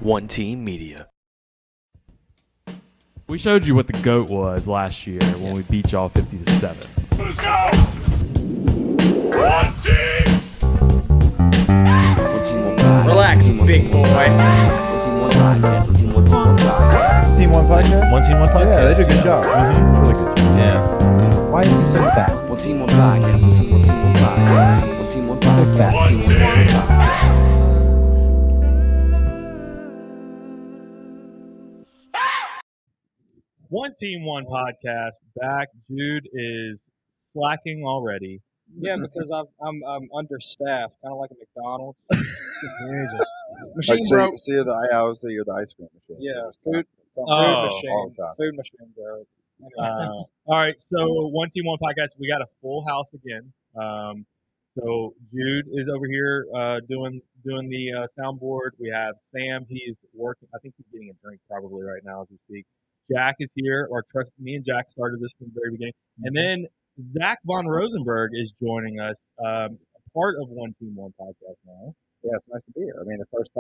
One Team Media. We showed you what the GOAT was last year when we beat y'all 50-7. Let's go! One team! Relax, big boy. One Team One Podcast. One Team One Podcast. Team One Podcast? One Team One Podcast. Yeah, they did a good job. Really good job. Yeah. Why is he so fat? One Team One Podcast. One Team One Podcast. One Team One Podcast. One Team One team. Podcast. One Team One Podcast back. Jude is slacking already. Yeah, because I'm understaffed, kind of like a McDonald's. Machine Like, broke. so you're the, I always say you're the ice cream machine. Yeah, food Oh. machine. All the time. Food machine broke. Anyway. All right, so One Team One Podcast. We got a full house again. So Jude is over here doing the soundboard. We have Sam. He's working. I think he's getting a drink probably right now as we speak. Jack is here. Me and Jack started this from the very beginning, and then Zach Von Rosenberg is joining us, a part of One Team One Podcast now. Yeah, it's nice to be here. I mean, the first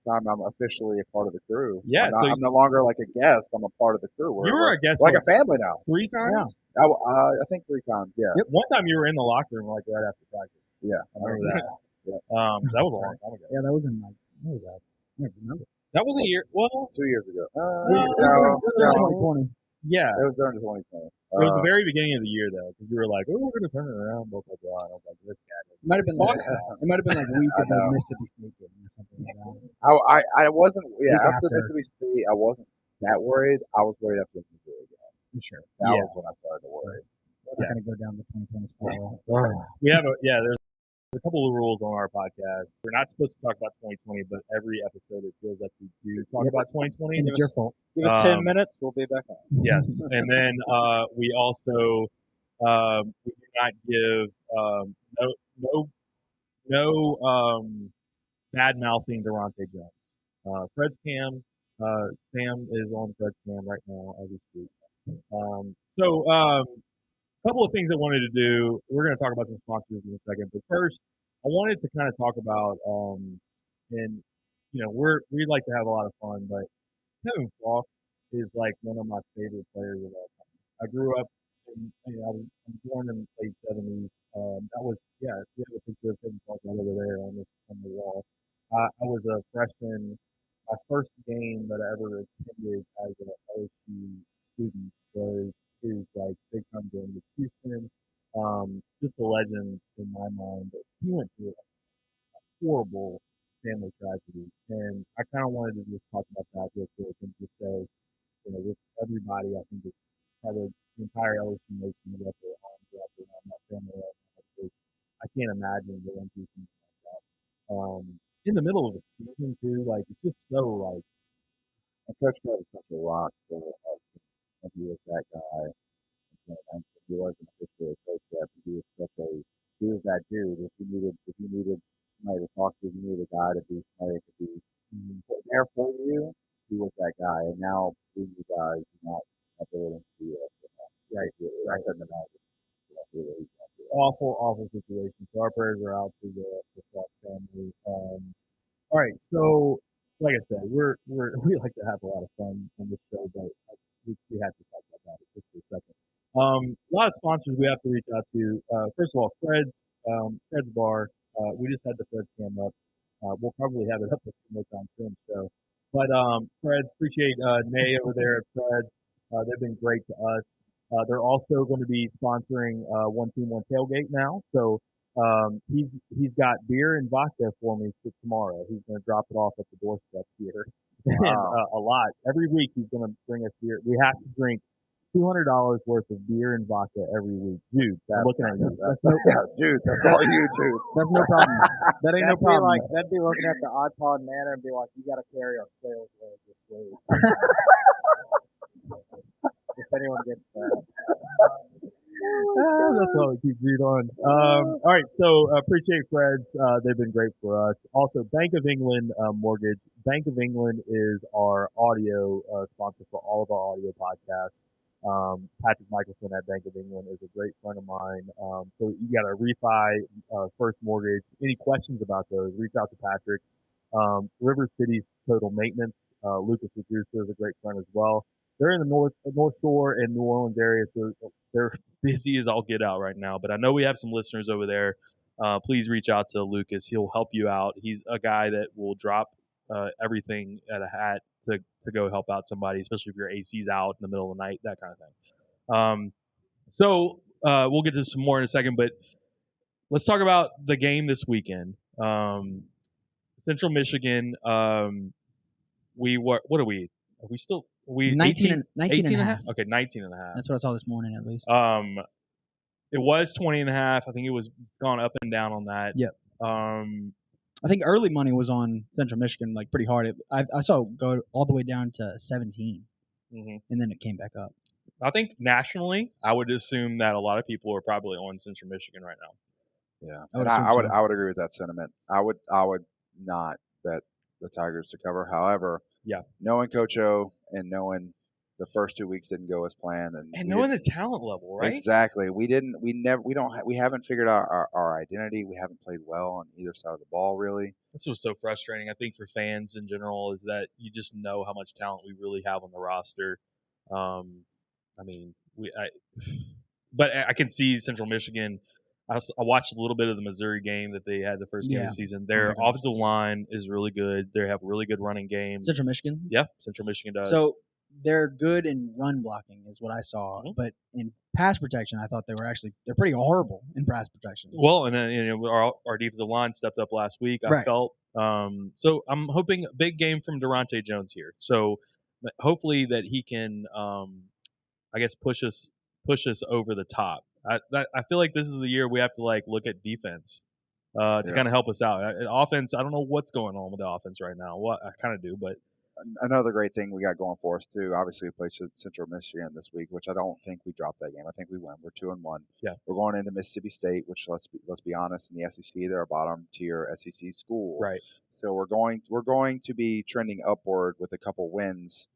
time I'm officially a part of the crew. Yeah, I'm no longer like a guest. I'm a part of the crew. You were a guest like like a family now. 3 times. I think 3 times. Yeah. Yep. One time you were in the locker room like right after practice. Yeah. I remember that. That was a long time ago. Yeah, that was in like, what was that? I don't remember. That was a year. Well, 2 years ago. It No, was 2020. yeah. it was during 2020. It was the very beginning of the year though, because you were like, "Oh, we're gonna turn it around." Blah blah blah. And I was like, "This guy." It might have been like it might have been like a week I of the know. Mississippi State game or something like that. I wasn't. Yeah, Week after after. Mississippi State, I wasn't that worried. I was worried after the Missouri game. Sure. That Yeah. was when I started to worry. We're not gonna go down the 2020 spiral. We have there's a couple of rules on our podcast. We're not supposed to talk about 2020, but every episode it feels like we do talk about 2020. And it's your fault. Give us 10 minutes, we'll be back on. Yes, and then we also we do not give no bad mouthing Durante Jones. Fred's cam, Sam is on Fred's cam right now as we speak. A couple of things I wanted to do. We're going to talk about some sponsors in a second, but first, I wanted to kind of talk about, and you know, we like to have a lot of fun, but Kevin Falk is like one of my favorite players of all time. I grew up, I'm born in the late '70s. We have a picture of Kevin Falk right over there on the wall. I was a freshman. My first game that I ever attended as an LSU student was his like big time game with Houston. Just a legend in my mind. But he went through a horrible family tragedy, and I kind of wanted to just talk about that real quick and just say, you know, with everybody, I think it's probably the entire LSU nation to get their arms wrapped around that family right now because I can't imagine going through something like that. In the middle of the season too, like it's just so like. And Coach Fred is such a rock. So, he was that guy. And he wasn't officially a coach yet, but he was that dude. If you needed somebody to talk to, if you needed a guy to be somebody to be there for you, he was that guy. And now you guys are not willing to be right. I couldn't imagine. Really, Awful situation. So our prayers are out to the Falk family. All right, so like I said, we like to have a lot of fun on this show, but we have to talk about that just for a second. A lot of sponsors we have to reach out to. First of all, Fred's Bar. We just had the Fred's cam up. We'll probably have it up some more time soon. So, but Fred's, appreciate Nay over there at Fred's. They've been great to us. They're also going to be sponsoring One Team One Tailgate now. So he's got beer and vodka for me for tomorrow. He's going to drop it off at the doorstep here. Wow. And a lot. Every week he's going to bring us beer. We have to drink $200 worth of beer and vodka every week. Dude, I'm looking at you. Dude, that's all you, dude. That's no problem. That ain't no problem. That'd be looking at the iPod Nano and be like, you got to carry our sales load this week. If anyone gets that. That's why we keep Jude on. All right, so appreciate Fred's. They've been great for us. Also, Bank of England Mortgage. Bank of England is our audio sponsor for all of our audio podcasts. Patrick Michelson at Bank of England is a great friend of mine. So you got a refi, first mortgage. Any questions about those, reach out to Patrick. River City's Total Maintenance. Lucas Ragusa is a great friend as well. They're in the North Shore and New Orleans area, so they're busy as all get out right now. But I know we have some listeners over there. Please reach out to Lucas. He'll help you out. He's a guy that will drop everything at a hat to go help out somebody, especially if your AC's out in the middle of the night, that kind of thing. So we'll get to some more in a second, but let's talk about the game this weekend. Central Michigan. What are we? Are we still? Are we 19 18 and a half. Okay, 19 and a half. That's what I saw this morning, at least. It was 20 and a half. I think it's gone up and down on that. Yep. I think early money was on Central Michigan, like pretty hard. I saw it go all the way down to 17, and then it came back up. I think nationally, I would assume that a lot of people are probably on Central Michigan right now. Yeah, I would agree with that sentiment. I would not bet the Tigers to cover. However, knowing Coach O and knowing the first 2 weeks didn't go as planned, and knowing the talent level, right? Exactly. We haven't figured out our identity. We haven't played well on either side of the ball, really. This was so frustrating, I think, for fans in general, is that you just know how much talent we really have on the roster. But I can see Central Michigan. I watched a little bit of the Missouri game that they had the first game of the season. Their offensive line is really good. They have a really good running game. Central Michigan? Yeah, Central Michigan does. So they're good in run blocking is what I saw. But in pass protection, I thought they're pretty horrible in pass protection. Well, and our defensive line stepped up last week. I felt so I'm hoping a big game from Durante Jones here. So hopefully that he can I guess push us over the top. I feel like this is the year we have to look at defense to kind of help us out. Offense, I don't know what's going on with the offense right now. Well, I kind of do, but another great thing we got going for us too. Obviously, we played Central Michigan this week, which I don't think we dropped that game. I think we win. We're 2-1. Yeah, we're going into Mississippi State, which let's be honest, in the SEC, they're a bottom tier SEC school. Right. So we're going to be trending upward with a couple wins.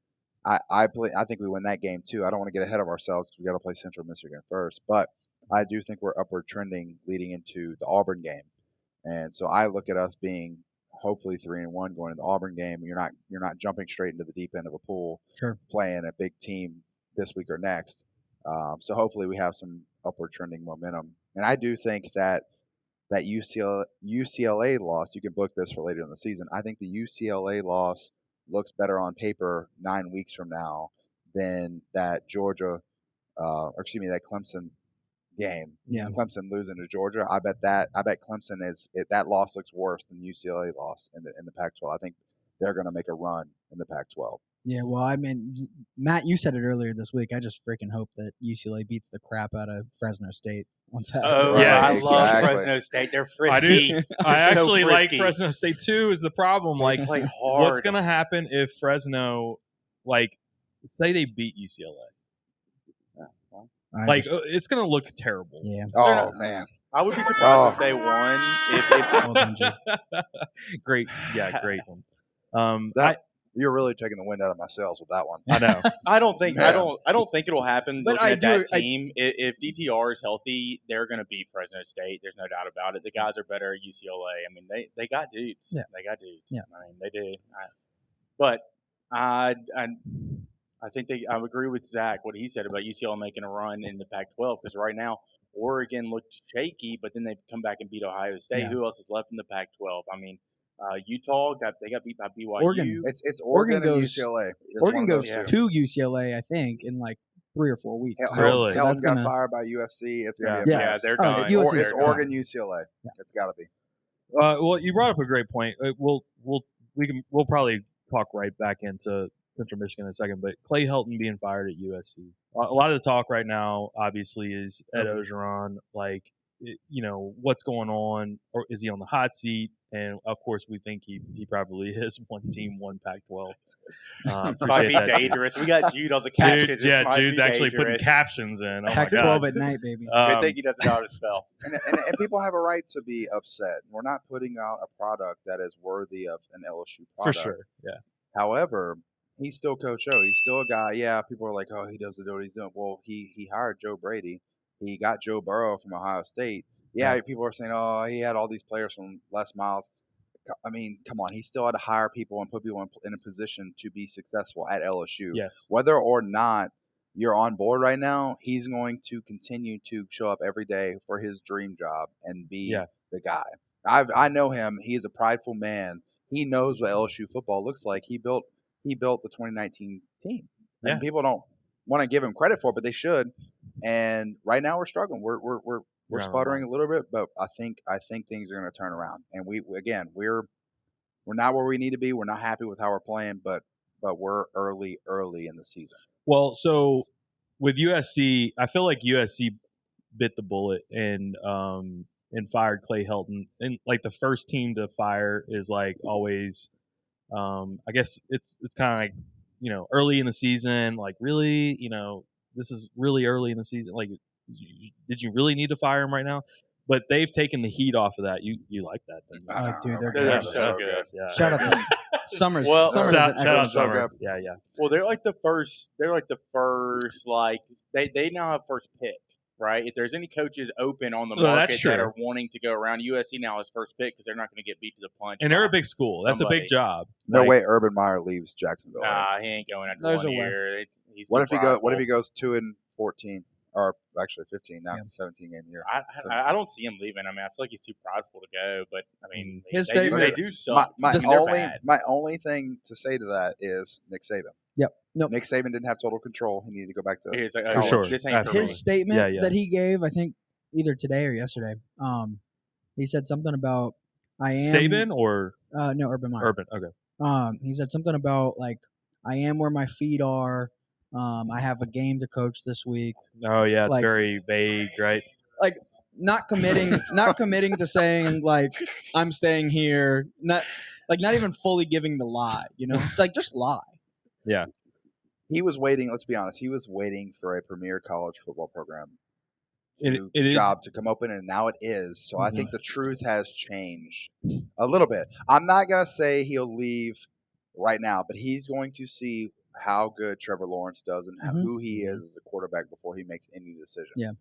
I think we win that game too. I don't want to get ahead of ourselves because we got to play Central Michigan first, but I do think we're upward trending leading into the Auburn game, and so I look at us being hopefully 3-1 going into the Auburn game. You're not jumping straight into the deep end of a pool, playing a big team this week or next. So hopefully we have some upward trending momentum, and I do think that UCLA loss. You can book this for later in the season. I think the UCLA loss looks better on paper 9 weeks from now than that that Clemson game. Yeah. Clemson losing to Georgia. I bet Clemson that loss looks worse than UCLA loss in the Pac-12. I think they're going to make a run in the Pac-12. Yeah, well, I mean, Matt, you said it earlier this week. I just freaking hope that UCLA beats the crap out of Fresno State on Saturday. Oh, yes. I love Fresno State. They're frisky. I do. I actually like Fresno State too. Is the problem they play hard? What's going to happen if Fresno, say they beat UCLA? It's going to look terrible. Yeah. Oh man. I would be surprised if they won. Great one. You're really taking the wind out of my sails with that one. I know. I don't think it'll happen. But that team, if DTR is healthy, they're going to beat Fresno State. There's no doubt about it. The guys are better at UCLA. I mean, they got dudes. Yeah. They got dudes. Yeah. I mean, they do. But I think I agree with Zach what he said about UCLA making a run in the Pac-12 because right now Oregon looked shaky, but then they come back and beat Ohio State. Yeah. Who else is left in the Pac-12? I mean. Utah got beat by BYU. Oregon. It's Oregon and UCLA. Oregon goes to UCLA, I think, in 3 or 4 weeks. Really? Hilton got fired by USC. It's going to be a mess. They're done. It's Oregon, UCLA. Yeah. It's got to be. Well, you brought up a great point. We'll probably talk right back into Central Michigan in a second, but Clay Helton being fired at USC. A lot of the talk right now, obviously, is Ed Ogeron. What's going on? Or is he on the hot seat? And of course, we think he probably is. One team, one Pac-12. Might be dangerous. We got Jude on the captions. Jude's actually putting captions in. Oh Pac-12 at night, baby. Good thing he doesn't know how to spell. And people have a right to be upset. We're not putting out a product that is worthy of an LSU product. For sure, yeah. However, he's still Coach O. He's still a guy. Yeah, people are like, oh, he doesn't do what he's doing. Well, he hired Joe Brady. He got Joe Burrow from Ohio State. Yeah, people are saying, oh, he had all these players from Les Miles. I mean, come on. He still had to hire people and put people in a position to be successful at LSU. Yes. Whether or not you're on board right now, he's going to continue to show up every day for his dream job and be the guy. I know him. He is a prideful man. He knows what LSU football looks like. He built the 2019 team. And people don't want to give him credit for it, but they should. And right now we're struggling. We're sputtering a little bit, but I think things are going to turn around. And we're not where we need to be. We're not happy with how we're playing, but we're early in the season. Well, so with USC, I feel like USC bit the bullet and fired Clay Helton. And like the first team to fire is like always, I guess it's kind of like, you know, early in the season, like really, you know, this is really early in the season. Like, did you really need to fire him right now? But they've taken the heat off of that. You like that? Dude, they're They're good. so good. Yeah. Shout out to Summers. Well, Summers shout is an out excellent Summer. guy. Yeah. Well, they're like the first. Like they now have first pick, right? If there's any coaches open on the Well, that's market true. that are wanting to go around, USC now has first pick because they're not going to get beat to the punch. And they're a big school. That's a somebody. big job. No Like, way Urban Meyer leaves Jacksonville. Right? Nah, he ain't going after There's one a way. year. He's What too if he prideful. goes 2-14 or actually 15 now, Yeah. 17 game year? I don't see him leaving. I mean, I feel like he's too prideful to go. But I mean, His they statement- do suck. My I mean, they're only bad. my only thing to say to that is Nick Saban. Yep. Nope. Nick Saban didn't have total control. He needed to go back to He's like, For sure. This ain't for Absolutely. me. His statement Yeah. that he gave, I think either today or yesterday, he said something about I am Saban or no, Urban Meyer. Urban? Okay. He said something about like I am where my feet are. I have a game to coach this week. Oh yeah, it's Like- very vague, right? Not committing to saying like I'm staying here. Not even fully giving the lie. You know, like just lie. He was waiting. Let's be honest. He was waiting for a premier college football program It is job to come open, and now it is. So I Mhm. think the truth has changed a little bit. I'm not gonna say he'll leave right now, but he's going to see how good Trevor Lawrence does and Mhm. who he is as a quarterback before he makes any decision. Yeah.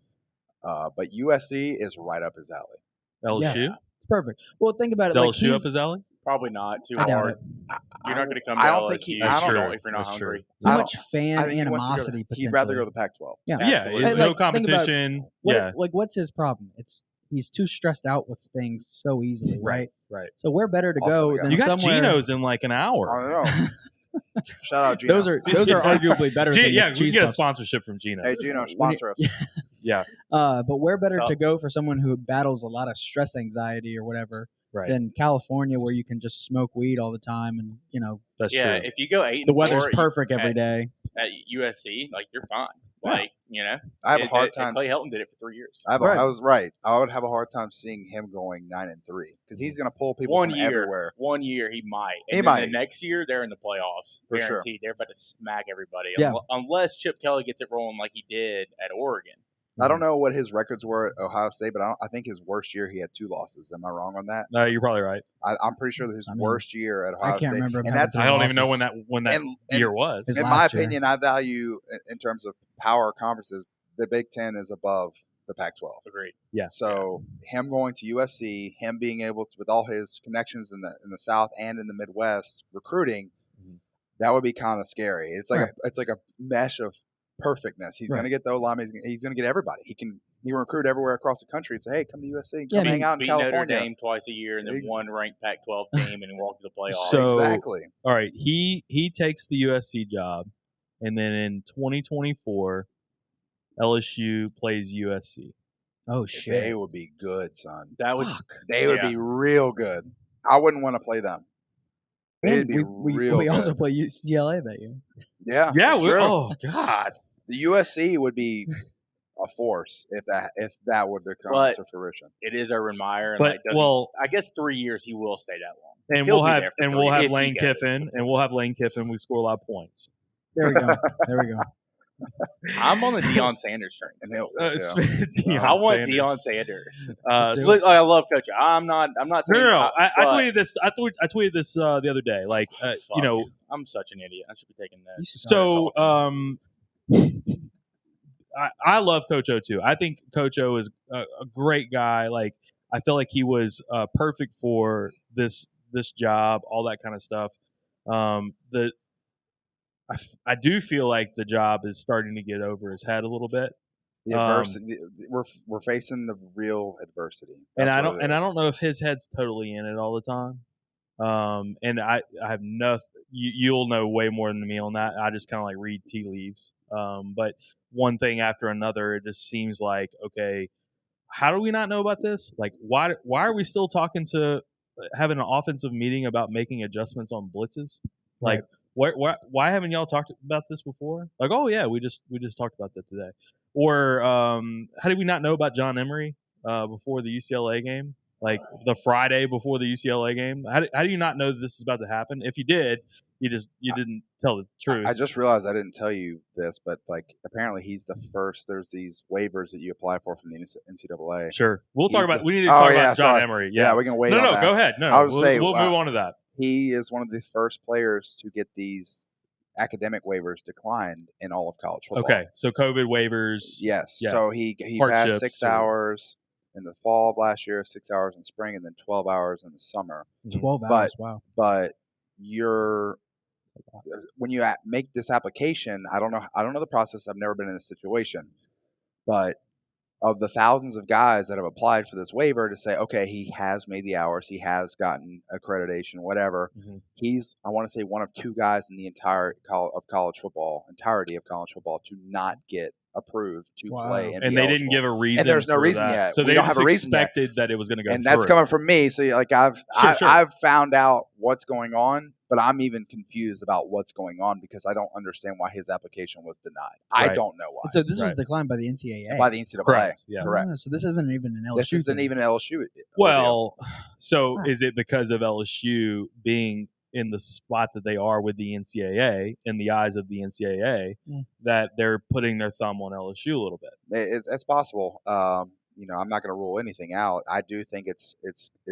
But USC is right up his alley. LSU. It's perfect. Well, think about Is it. Like LSU he's, up his alley? Probably not. Too I doubt hard. You're not going to come to I don't LSU think he- if I don't know. if you're not That's true. hungry. too I much fan I think he wants to go to- animosity. He'd rather go potentially. to the Pac-12. Yeah. Yeah, Absolutely. Hey, no like, think about competition. What, Yeah, like what's his problem? It's he's too stressed out with things so easily, right? right. So we're better to Also, go we got- than You got somewhere. Geno's in like an hour. I don't know. Shout out Gino. Those are arguably better. than Yeah, the we cheese get a puffs. sponsorship from Geno's. Hey Gino, sponsor us. Yeah, But we're better So- to go for someone who battles a lot of stress anxiety or whatever right. than California, where you can just smoke weed all the time and That's Yeah, true. if you go 8 the and weather's 4 perfect every day. at USC, like you're fine. Yeah. Like I have a hard time. Clay Helton did it for 3 years. I was right. I would have a hard time seeing him going 9-3 because he's going to pull people One from year, everywhere. 1 year he might. He And then might. the next year they're in the playoffs, For sure. guaranteed. They're about to smack everybody, Yeah. unless Chip Kelly gets it rolling like he did at Oregon. I don't know what his records were at Ohio State, but I think his worst year he had 2 losses. Am I wrong on that? No, you're probably right. I'm pretty sure that his I mean, worst year at Ohio I can't State, remember him and having that's 3 I don't even know losses. when that and year was. His in my last year. opinion. I value in terms of power conferences. The Big Ten is above the Pac-12. Agreed. Yeah. So him going to USC, him being able to, with all his connections in the South and in the Midwest recruiting, that would be kind of scary. It's like it's like a mesh of perfectness. He's going to get the O-line. He's going to get everybody. He can recruit everywhere across the country and say, "Hey, come to USC, come hang out in Beat California." Notre Dame twice a year and then one ranked Pac-12 team and walk to the playoffs. So- Exactly. All right, he takes the USC job, and then in 2024, LSU plays USC. Oh They shit! would be good, son. that was They would Yeah. be real good. I wouldn't want to play them. They'd And be we real also good. play UCLA that year. Yeah, Yeah, that's true. oh God, The USC would be a force if that would come But- to fruition. it is Urban Meyer. And but like, doesn't- well, I guess 3 years he will stay that long. and He'll we'll be have there for and 3 we'll have if he Lane goes. Kiffin, and we'll have Lane Kiffin. We score a lot of points. There we go. There we go. I'm on the Deion Sanders train. And he'll, Deion I want Sanders. Deion Sanders. Let's do Look, I love Coach. I'm not No, saying I but- tweeted this. I tweeted this the other day. Like, Fuck. you know, I'm such an idiot. I should be taking that. so I love Coach O too. I think Coach O is a great guy. Like, I feel like he was perfect for this this job, all that kind of stuff. I do feel like the job is starting to get over his head a little bit. The adversity, we're facing the real adversity. And I don't know if his head's totally in it all the time. And I have nothing. You'll know way more than me on that. I just kind of like read tea leaves. But one thing after another, it just seems like, okay, how do we not know about this? Like, why are we still talking to having an offensive meeting about making adjustments on blitzes? Like, why haven't y'all talked about this before? Like, oh yeah, we just talked about that today. Or how did we not know about John Emery before the UCLA game? Like the Friday before the UCLA game? How do you not know that this is about to happen? If you did, you didn't tell the truth. I just realized I didn't tell you this, but like apparently he's the first. There's these waivers that you apply for from the NCAA. Sure, we need to talk about John Emery. Yeah, we can wait. No, on that. Go ahead. No, we'll move on to that. He is one of the first players to get these academic waivers declined in all of college football. Okay, so COVID waivers. Yes. Yeah. So he passed 6 hours in the fall of last year, 6 hours in spring, and then 12 hours in the summer. 12 hours, wow. But when you make this application, I don't know the process. I've never been in this situation, but of the thousands of guys that have applied for this waiver to say, okay, he has made the hours, he has gotten accreditation, whatever. Mm-hmm. He's, I want to say, one of two guys in the entirety of college football to not get approved to play. And they didn't give a reason. And there's no reason that. yet. So they don't have a reason expected that it was going to go. And that's coming from me. So like I've found out what's going on, but I'm even confused about what's going on because I don't understand why his application was denied. Right. I don't know why. So this was declined by the NCAA. By the NCAA. Correct. Yeah. Correct. So this isn't even an LSU. This isn't even an LSU. Well, so is it because of LSU being in the spot that they are with the NCAA, in the eyes of the NCAA, that they're putting their thumb on LSU a little bit? It's possible. I'm not going to rule anything out. I do think it's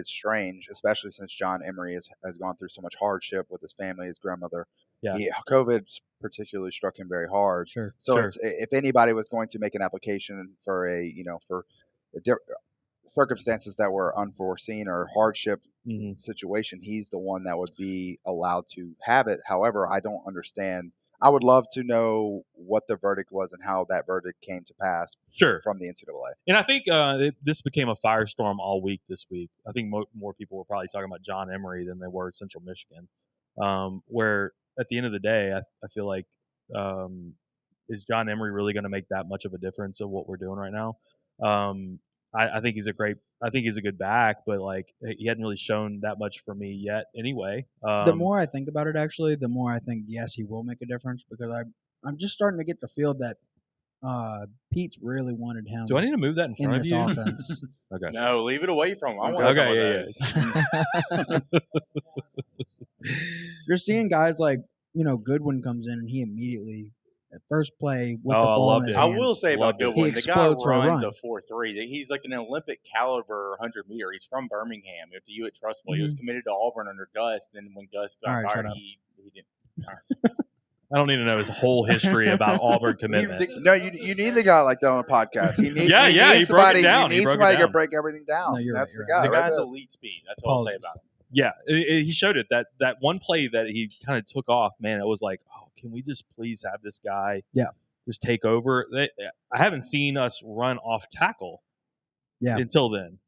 strange, especially since John Emery has gone through so much hardship with his family, his grandmother. Yeah. COVID particularly struck him very hard. Sure. So if anybody was going to make an application for circumstances that were unforeseen or hardship situation, he's the one that would be allowed to have it. However, I don't understand. I would love to know what the verdict was and how that verdict came to pass from the NCAA. And I think this became a firestorm all week this week. I think more people were probably talking about John Emery than they were Central Michigan, where at the end of the day, I feel like is John Emery really going to make that much of a difference of what we're doing right now? I think he's a good back, but like he hadn't really shown that much for me yet anyway. The more I think about it, actually, the more I think, yes, he will make a difference because I'm just starting to get the feel that Pete's really wanted him. Do I need to move that in front of this you? Offense. Okay. No, leave it away from him. I want some of those. You're seeing guys like, Goodwin comes in and he immediately at first play with the ball in his hands. I will say about Goodwin, the guy runs a 4.3. He's like an Olympic caliber 100-meter. He's from Birmingham. At the U at Trustful. He was committed to Auburn under Gus. Then when Gus got fired, he didn't. I don't need to know his whole history about Auburn commitment. You need a guy like that on a podcast. He needs somebody to break everything down. No, that's the guy. The guy's elite speed. That's what I'll say about him. Yeah, he showed it. That one play that he kind of took off, man, it was like, oh, can we just please have this guy just take over? I haven't seen us run off tackle until then,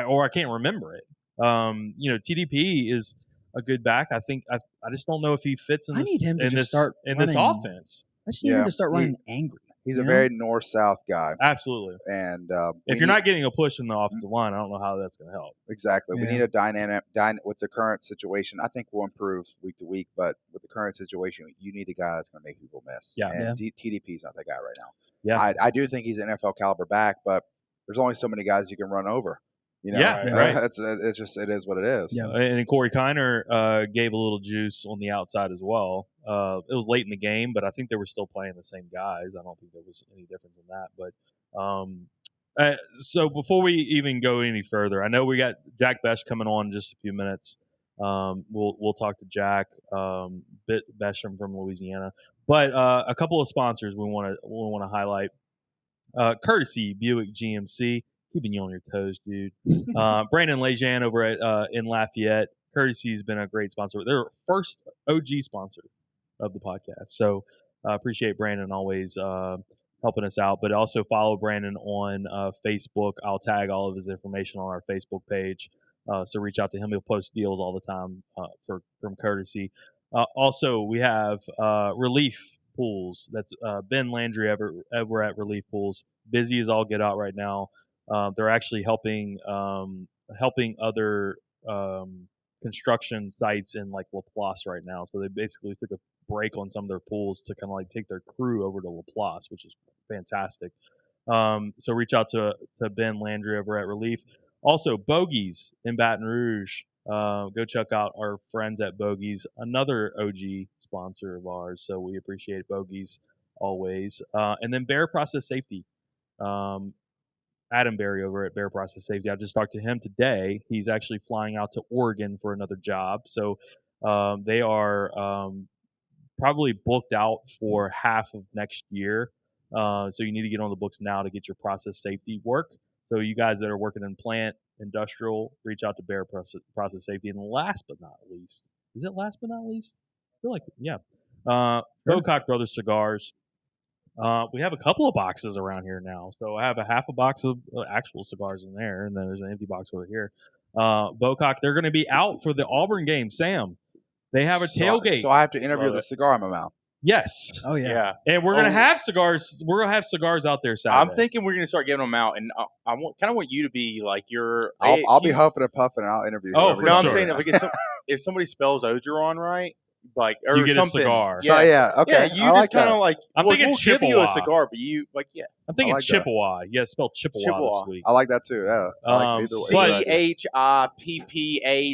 or I can't remember it. TDP is a good back. I think I just don't know if he fits in this offense. I just need him to start running angry. He's a very north-south guy. Absolutely. And if you're not getting a push in the offensive line, I don't know how that's going to help. Exactly. Yeah. We need a dynamic with the current situation. I think we'll improve week to week, but with the current situation, you need a guy that's going to make people miss. Yeah. And TDP's not that guy right now. Yeah. I do think he's an NFL caliber back, but there's only so many guys you can run over. Right. It is what it is. Yeah, and Corey Kiner gave a little juice on the outside as well. It was late in the game, but I think they were still playing the same guys. I don't think there was any difference in that. But so before we even go any further, I know we got Jack Bech coming on in just a few minutes. We'll talk to Jack Bech from Louisiana, but a couple of sponsors we want to highlight. Courtesy Buick GMC. Keeping you on your toes, dude. Brandon Lejean over at in Lafayette, Courtesy has been a great sponsor. They're first OG sponsor of the podcast. So appreciate Brandon always helping us out. But also follow Brandon on Facebook. I'll tag all of his information on our Facebook page. So reach out to him. He'll post deals all the time from Courtesy. Also, we have Relief Pools. That's Ben Landry ever at Relief Pools. Busy as all get out right now. They're actually helping other construction sites in like Laplace right now. So they basically took a break on some of their pools to kind of like take their crew over to Laplace, which is fantastic. So reach out to Ben Landry over at Relief. Also, Bogies in Baton Rouge. Go check out our friends at Bogies, another OG sponsor of ours. So we appreciate Bogies always. And then Bear Process Safety. Adam Berry over at Bear Process Safety. I just talked to him today. He's actually flying out to Oregon for another job. So they are probably booked out for half of next year. So you need to get on the books now to get your process safety work. So you guys that are working in plant, industrial, reach out to Bear Process Safety. And last but not least, is it last but not least? I feel like, yeah. Bocock Brothers Cigars. We have a couple of boxes around here now. So I have a half a box of actual cigars in there, and then there's an empty box over here. Bocock, they're going to be out for the Auburn game. Sam, they have a tailgate. So I have to interview the cigar in my mouth. Yes. Oh yeah. And we're gonna have cigars. We're gonna have cigars out there Saturday. I'm thinking we're gonna start giving them out, and I kind of want you to be like your. I'll be huffing and puffing, and I'll interview. Oh, whoever for No, I'm sure. saying that if somebody spells Ogeron right, like or You get a something, cigar. So, yeah, okay. Yeah, you I like just kind that. of like. I'm we'll thinking give you a Chippewa. cigar, but you like I'm thinking I like that. Chippewa. Yeah, spelled Chippewa this week. I like that too. Yeah, I like either way.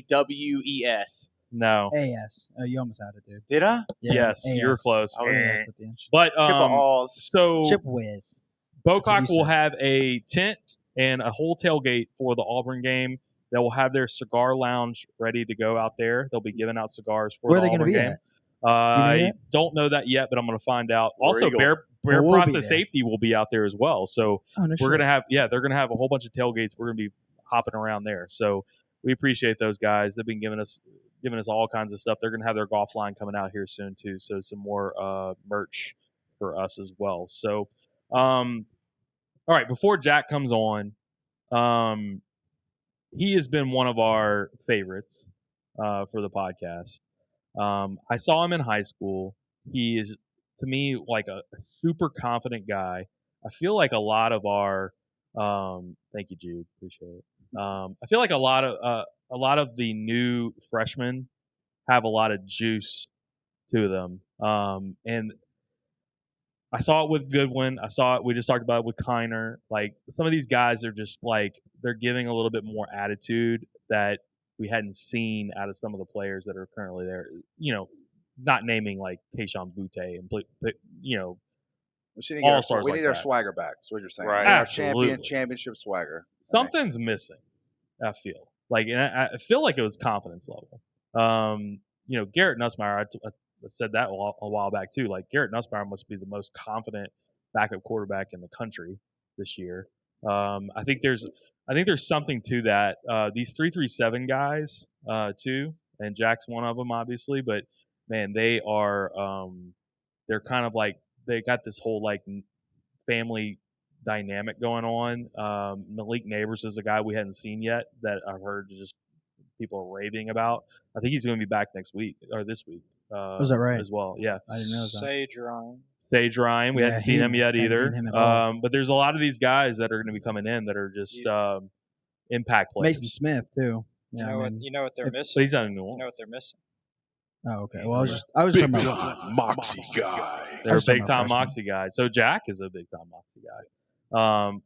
CHIPPAWES. No. AS. Oh, you almost had it, dude. Did I? Yes, you're AS. close. I was- AS at the end. But Chippewas. so Chip whiz. Bocock That's what you will said. have a tent and a whole tailgate for the Auburn game. They will have their cigar lounge ready to go out there. They'll be giving out cigars for Where are the they going to Auburn be game. at? I that? don't know that yet, but I'm going to find out. War Also, Eagle. Bear We'll be Process there. Safety will be out there as well. So Oh, no we're shit. gonna have they're gonna have a whole bunch of tailgates. We're gonna be hopping around there. So we appreciate those guys. They've been giving us all kinds of stuff. They're gonna have their golf line coming out here soon too. So some more merch for us as well. So all right, before Jack comes on, he has been one of our favorites for the podcast. I saw him in high school. He is, to me, like a super confident guy. I feel like a lot of our, thank you, Jude, appreciate it. I feel like a lot of the new freshmen have a lot of juice to them, and I saw it with Goodwin. We just talked about it with Kiner. Like some of these guys are just like they're giving a little bit more attitude that we hadn't seen out of some of the players that are currently there. You know, not naming like Keishon Butte and all stars We like need our that. swagger back. That's what you're saying. Right. We need our Absolutely. championship swagger. Something's missing. I feel like, and I feel like it was confidence level. Garrett Nussmeier. I said that a while back too. Like Garrett Nussmeier must be the most confident backup quarterback in the country this year. I think there's something to that. These 3-3-7 guys too, and Jack's one of them, obviously. But man, they are they're kind of like they got this whole like family dynamic going on. Malik Neighbors is a guy we hadn't seen yet that I've heard just people are raving about. I think he's going to be back next week or this week. Was that right? As well, yeah. I didn't know that. Sage Ryan, we hadn't seen him yet either. Seen him at all. But there's a lot of these guys that are going to be coming in that are just impact players. Mason Smith too. Yeah, You know what they're But missing. he's not in New You know what Orleans. they're missing. Oh, okay. Well, I was talking about Moxie guy. They're a talking big about time freshmen. Moxie guy. So Jack is a big time Moxie guy.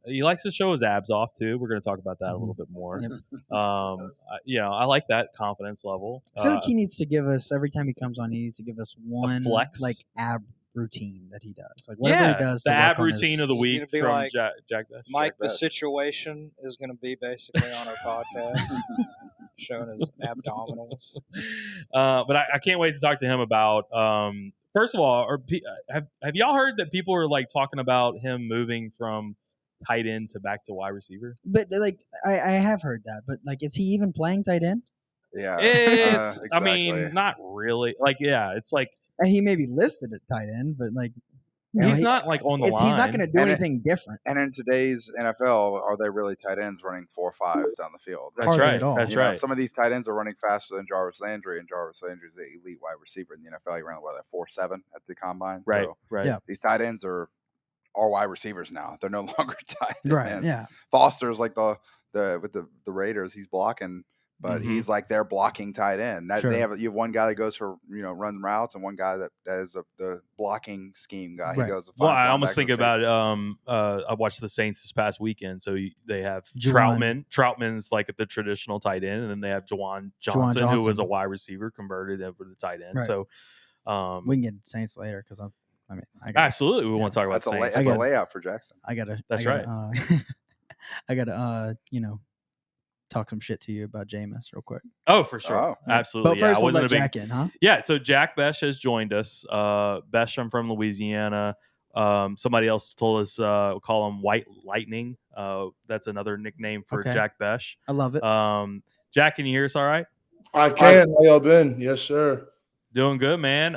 He likes to show his abs off too. We're going to talk about that a little bit more. Yep. I like that confidence level. I feel like he needs to give us every time he comes on. He needs to give us one flex? like ab routine that he does. Like whatever he does. the to ab work on routine his- of the It's week gonna be from like Jack. Mike, the Bech. situation is going to be basically on our podcast, showing his abdominals. But I can't wait to talk to him about. First of all, have y'all heard that people are like talking about him moving from tight end to back to wide receiver? But like I have heard that. But like, is he even playing tight end? Yeah, It's, I exactly. mean, not really. Like, yeah, it's like And he may be listed at tight end, but like he's not like on the line. he's not going to do And anything different. And in today's NFL, are they really tight ends running 4.5s down the field? That's Hardly right. at all. That's You know, right. some of these tight ends are running faster than Jarvis Landry, and Jarvis Landry's the elite wide receiver in the NFL. He ran like 4.7 at the combine. Right. So Right. Yeah. these tight ends are wide receivers now. They're no longer tight Right. ends. Yeah. Foster's like the with the Raiders. He's blocking, but Mhm. he's like their blocking tight end. That, Sure. you have one guy that goes for run routes, and one guy that is the blocking scheme guy. He Right. goes. Well, finds I almost linebackers think to save. about I watched the Saints this past weekend. So they have Juwan. Troutman's like the traditional tight end, and then they have Juwan Johnson, who was a wide receiver converted over the tight end. Right. So We can get Saints later because I got absolutely, we want to talk about That's a Saints. that's a layout for Jackson. I gotta. That's I gotta, I gotta talk some shit to you about Jameis real quick. Oh, for sure, Oh. absolutely. But first, I we'll wasn't let a big Jack in, huh? Yeah, so Jack Bech has joined us. Bech, I'm from Louisiana. Somebody else told us we'll call him White Lightning. That's another nickname for Okay. Jack Bech. I love it. Jack, can you hear us all right? I can. How y'all been? Yes, sir. Doing good, man.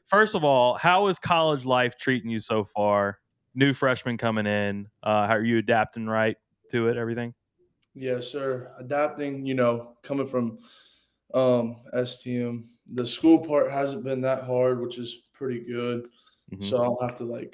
First of all, how is college life treating you so far? New freshman coming in. How are you adapting right to it, everything? Yes, sir. Adapting, coming from STM. The school part hasn't been that hard, which is pretty good. Mhm. So I'll have to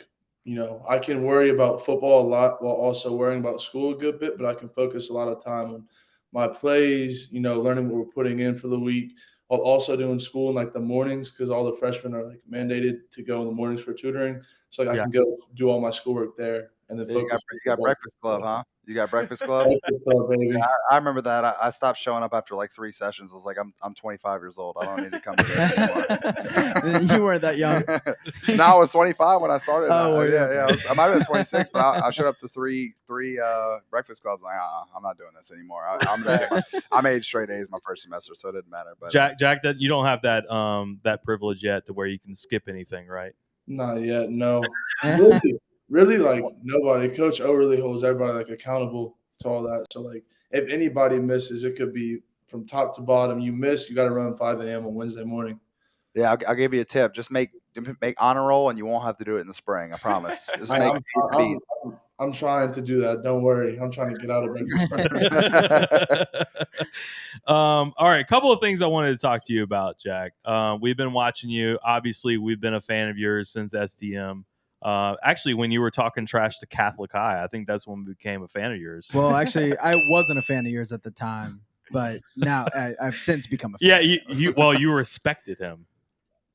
I can worry about football a lot while also worrying about school a good bit, but I can focus a lot of time on my plays, learning what we're putting in for the week, while also doing school in like the mornings because all the freshmen are like mandated to go in the mornings for tutoring. So I can go do all my schoolwork there and then You got Breakfast Club, huh? You got Breakfast Club? Breakfast Club, baby. Yeah, I remember that. I stopped showing up after like 3 sessions. I was like, I'm 25 years old. I don't need to come to this anymore. You weren't that young. No, I was 25 when I started. Oh, yeah. I might have been 26, but I showed up to three Breakfast Clubs. Like, I'm not doing this anymore. I made straight A's my first semester, so it didn't matter. But Jack, that you don't have that privilege yet to where you can skip anything, right? Not yet, no. Really, like nobody. Coach O really holds everybody like accountable to all that. So like, if anybody misses, it could be from top to bottom. You miss, you got to run 5 a.m. on Wednesday morning. Yeah, I'll give you a tip. Just make honor roll, and you won't have to do it in the spring. I promise. Just I'm trying to do that. Don't worry. I'm trying to get out of breakfast. All right, a couple of things I wanted to talk to you about, Jack. We've been watching you. Obviously, we've been a fan of yours since STM. Actually, when you were talking trash to Catholic High, I think that's when we became a fan of yours. Well, actually, I wasn't a fan of yours at the time, but now I've since become a fan. Yeah, you respected him.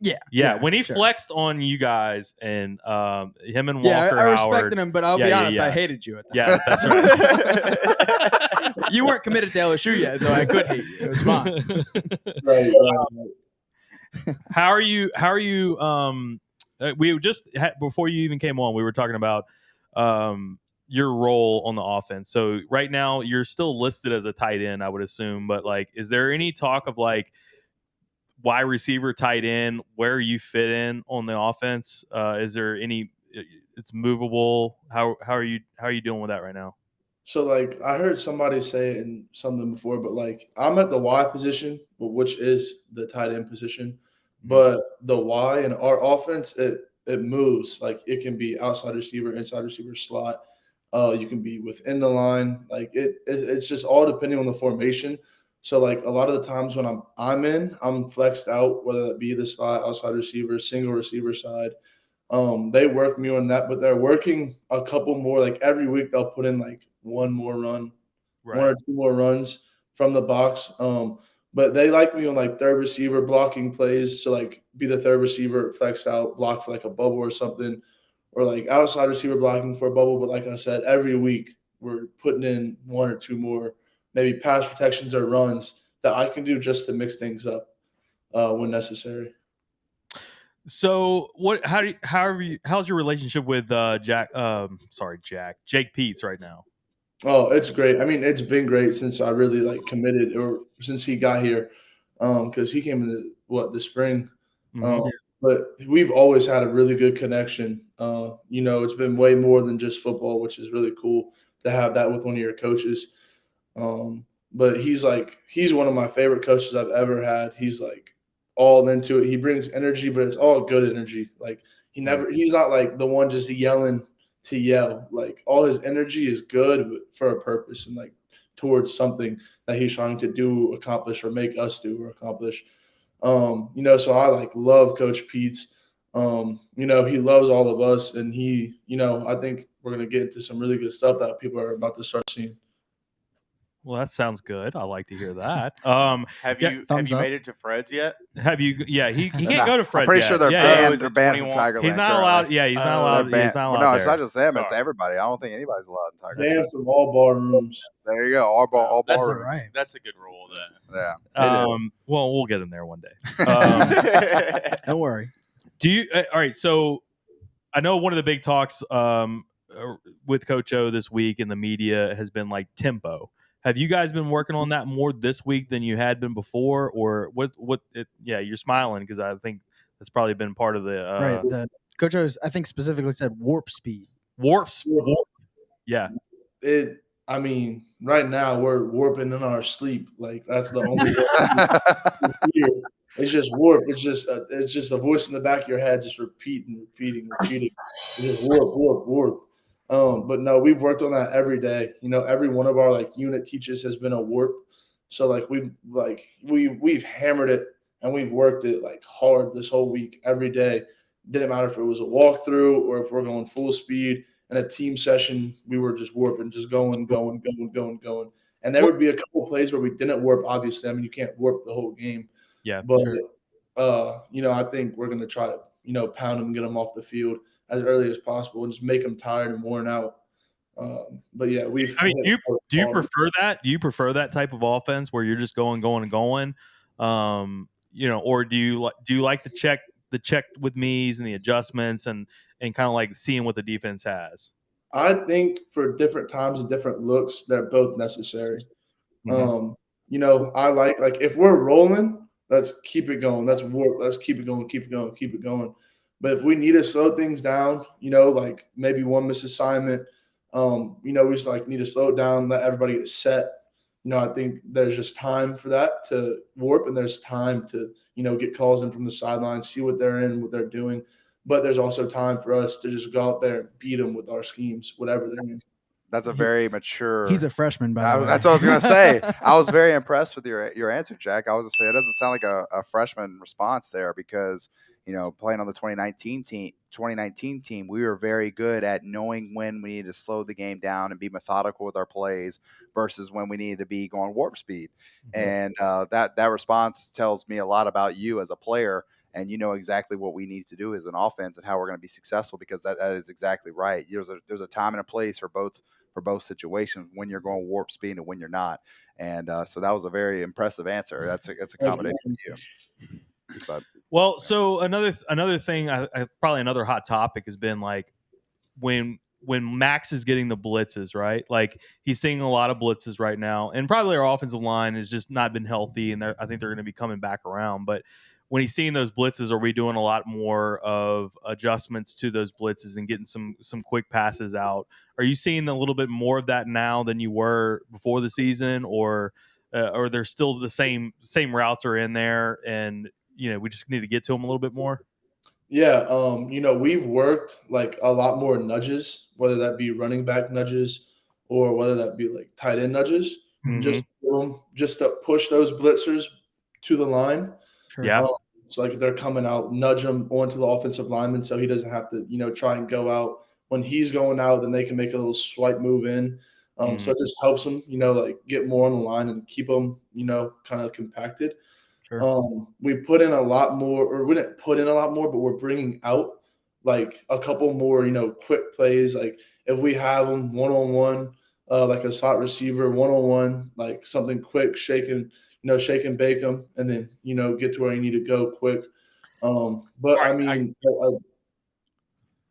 Yeah. When he flexed on you guys and him and Walker I respected Howard, him, but I'll be honest, I hated you at that. Yeah, that's right. You weren't committed to LSU yet, so I could hate you. It was fine. Right. How are you? We just before you even came on, we were talking about your role on the offense. So right now, you're still listed as a tight end, I would assume. But like, is there any talk of like wide receiver, tight end, where you fit in on the offense? Is there any? It's movable. How are you doing with that right now? So like I heard somebody say it in something before, but like I'm at the Y position, which is the tight end position. But the Y in our offense, it moves. Like it can be outside receiver, inside receiver, slot. You can be within the line. Like it's just all depending on the formation. So like a lot of the times when I'm flexed out, whether that be the slot, outside receiver, single receiver side. They work me on that, but they're working a couple more. Like every week they'll put in like one more run, Right. 1 or 2 more runs from the box. But they like me on like third receiver blocking plays. So like be the third receiver flexed out, block for like a bubble or something, or like outside receiver blocking for a bubble. But like I said, every week we're putting in 1 or 2 more, maybe pass protections or runs that I can do just to mix things up when necessary. So how's your relationship with Jake Peets right now? Oh, it's great. I mean, it's been great since I really like committed or since he got here. Because he came in the spring. But we've always had a really good connection. It's been way more than just football, which is really cool to have that with one of your coaches. but he's one of my favorite coaches I've ever had. He's like all into it. He brings energy, but it's all good energy. Like he's not like the one just yelling to yell. Like all his energy is good for a purpose and like towards something that he's trying to do, accomplish, or make us do or accomplish. So I like love Coach Pete's. He loves all of us, and I think we're gonna get into some really good stuff that people are about to start seeing. Well, that sounds good. I like to hear that. Have yeah, you thumbs up. made it to Fred's yet? have you? Yeah, he can't Nah, go to Fred's I'm pretty yet. sure they're yeah, banned. is They're it banned from 21? Tigerland. He's not currently. allowed. Yeah, he's not Oh, allowed. They're He's banned. not Well, allowed no, it's there. not just them. It's Sorry. everybody. I don't think anybody's allowed in Tigerland. Banned from all bar rooms. There you go. All ball That's rooms. right. That's a good rule then. Yeah, it is. Well, we'll get him there one day. Don't worry. Do you? All right. So I know one of the big talks with Coach O this week in the media has been like tempo. Have you guys been working on that more this week than you had been before, or what? Yeah, you're smiling because I think that's probably been part of the Right. The Coach O's, I think, specifically said warp speed. warp. Yeah. Right now we're warping in our sleep. Like that's the only way. It's just warp. It's just a voice in the back of your head, just repeating. It's just warp. But no, we've worked on that every day. Every one of our like unit teachers has been a warp. So like we've hammered it and we've worked it like hard this whole week, every day. Didn't matter if it was a walkthrough or if we're going full speed. In a team session, we were just warping, just going. And there would be a couple plays where we didn't warp. Obviously, you can't warp the whole game. Yeah, but sure. I think we're going to try to pound them and get them off the field as early as possible and just make them tired and worn out. But yeah, do you prefer that? Do you prefer that type of offense where you're just going? Or do you like the check with me's and the adjustments and kind of like seeing what the defense has? I think for different times and different looks, they're both necessary. Mm-hmm. I like if we're rolling, let's keep it going. Let's warp. Let's keep it going. But if we need to slow things down, like maybe one misassignment, we just like need to slow it down, let everybody get set. I think there's just time for that to warp, and there's time to get calls in from the sidelines, see what they're in, what they're doing. But there's also time for us to just go out there and beat them with our schemes, whatever they're in. That's a very mature. He's a freshman, by the way. That's what I was gonna say. I was very impressed with your answer, Jack. I was gonna say it doesn't sound like a freshman response there because playing on the 2019 team, we were very good at knowing when we needed to slow the game down and be methodical with our plays versus when we needed to be going warp speed. And that response tells me a lot about you as a player. And exactly what we need to do as an offense and how we're going to be successful because that is exactly right. There's a time and a place for both situations when you're going warp speed and when you're not. And so that was a very impressive answer. That's a combination of you. But, well, so another thing, probably another hot topic has been like when Max is getting the blitzes, right? Like he's seeing a lot of blitzes right now, and probably our offensive line has just not been healthy, and I think they're going to be coming back around. But when he's seeing those blitzes, are we doing a lot more of adjustments to those blitzes and getting some quick passes out? Are you seeing a little bit more of that now than you were before the season, or they're still the same routes are in there, and we just need to get to them a little bit more? Yeah, we've worked like a lot more nudges, whether that be running back nudges or whether that be like tight end nudges, just to push those blitzers to the line. Sure. Yeah. So like they're coming out, nudge him onto the offensive lineman so he doesn't have to, try and go out. When he's going out, then they can make a little swipe move in. So it just helps them, like get more on the line and keep them, kind of compacted. Sure. We put in a lot more, or we didn't put in a lot more, but we're bringing out like a couple more, quick plays. Like if we have them one-on-one, like a slot receiver one-on-one, like something quick, shake and bake them, and then, get to where you need to go quick. But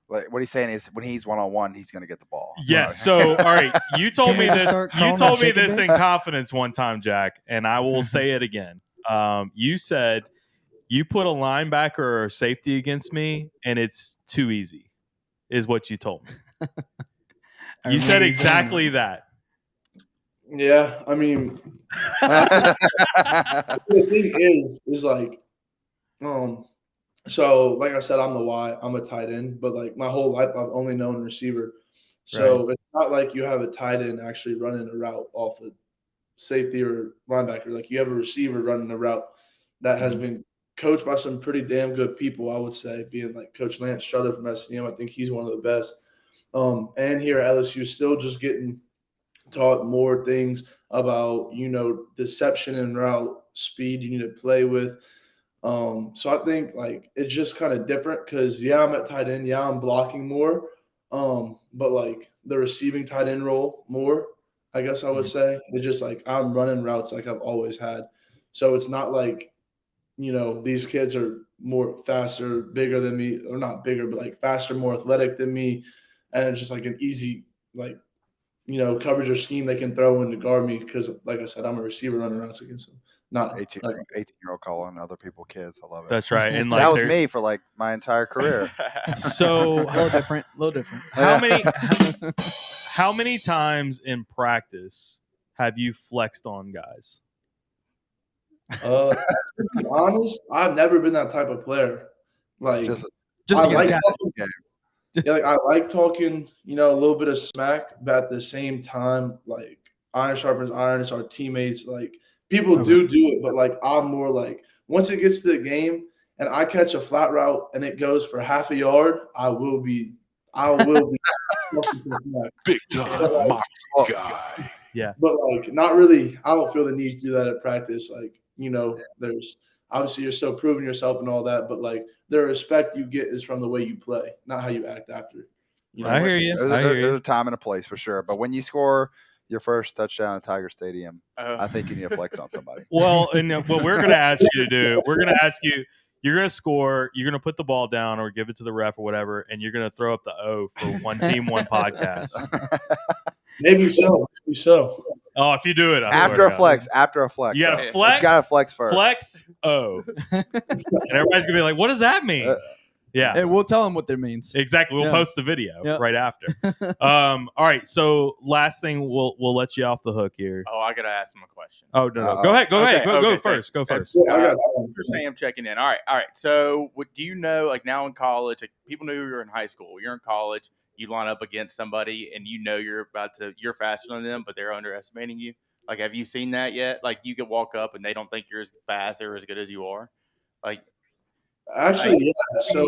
like what he's saying is when he's one-on-one, he's going to get the ball. Yes. So, all right, you told me this. You told me this in confidence one time, Jack, and I will say it again. You said you put a linebacker or a safety against me, and it's too easy, is what you told me. You said exactly that. Yeah, I mean, the thing is like, so like I said, I'm the Y. I'm a tight end, but like my whole life, I've only known receiver. So it's not like you have a tight end actually running a route off a safety or linebacker. Like you have a receiver running a route that has been coached by some pretty damn good people, I would say, being like Coach Lance Strother from SCM. I think he's one of the best. And here at LSU, still just getting taught more things about, deception and route speed you need to play with. So I think like it's just kind of different because I'm at tight end, I'm blocking more, but like the receiving tight end role more, I guess I would say. It's just like I'm running routes like I've always had. So it's not like, these kids are more faster, bigger than me, or not bigger, but like faster, more athletic than me. And it's just like an easy, like, coverage or scheme they can throw in to guard me because, like I said, I'm a receiver running routes against them. Not 18-year-old calling other people kids. I love it. That's right. And that was me for like my entire career. So a little different. How many times in practice have you flexed on guys? To be honest, I've never been that type of player. Like, just I like guys. I like talking, a little bit of smack, but at the same time, like iron sharpens iron. It's our teammates. Like people do it, but like I'm more like once it gets to the game and I catch a flat route and it goes for half a yard, I will be big time Moxie guy. Yeah, but like not really. I don't feel the need to do that at practice. Like there's obviously you're still proving yourself and all that, but like the respect you get is from the way you play, not how you act after. I hear you. There's a time and a place for sure, but when you score your first touchdown at Tiger Stadium, I think you need to flex on somebody. Well, and what we're going to ask you to do, we're going to ask you. You're going to score, you're going to put the ball down or give it to the ref or whatever, and you're going to throw up the O for One Team, One Podcast. Maybe so. Oh, if you do it. After a flex. You got to flex. It's got to flex first. Flex O. And everybody's going to be like, what does that mean? Yeah. Hey, we'll tell them what that means. Exactly. We'll post the video right after. All right. So last thing, we'll let you off the hook here. Oh, I got to ask him a question. Oh, no. Go ahead. Go first. Go first. For Sam checking in. All right. So what do you know, like now in college, like people knew you were in high school. You're in college. You line up against somebody and you're faster than them, but they're underestimating you. Like, have you seen that yet? Like you could walk up and they don't think you're as fast or as good as you are. Like, actually, yeah. So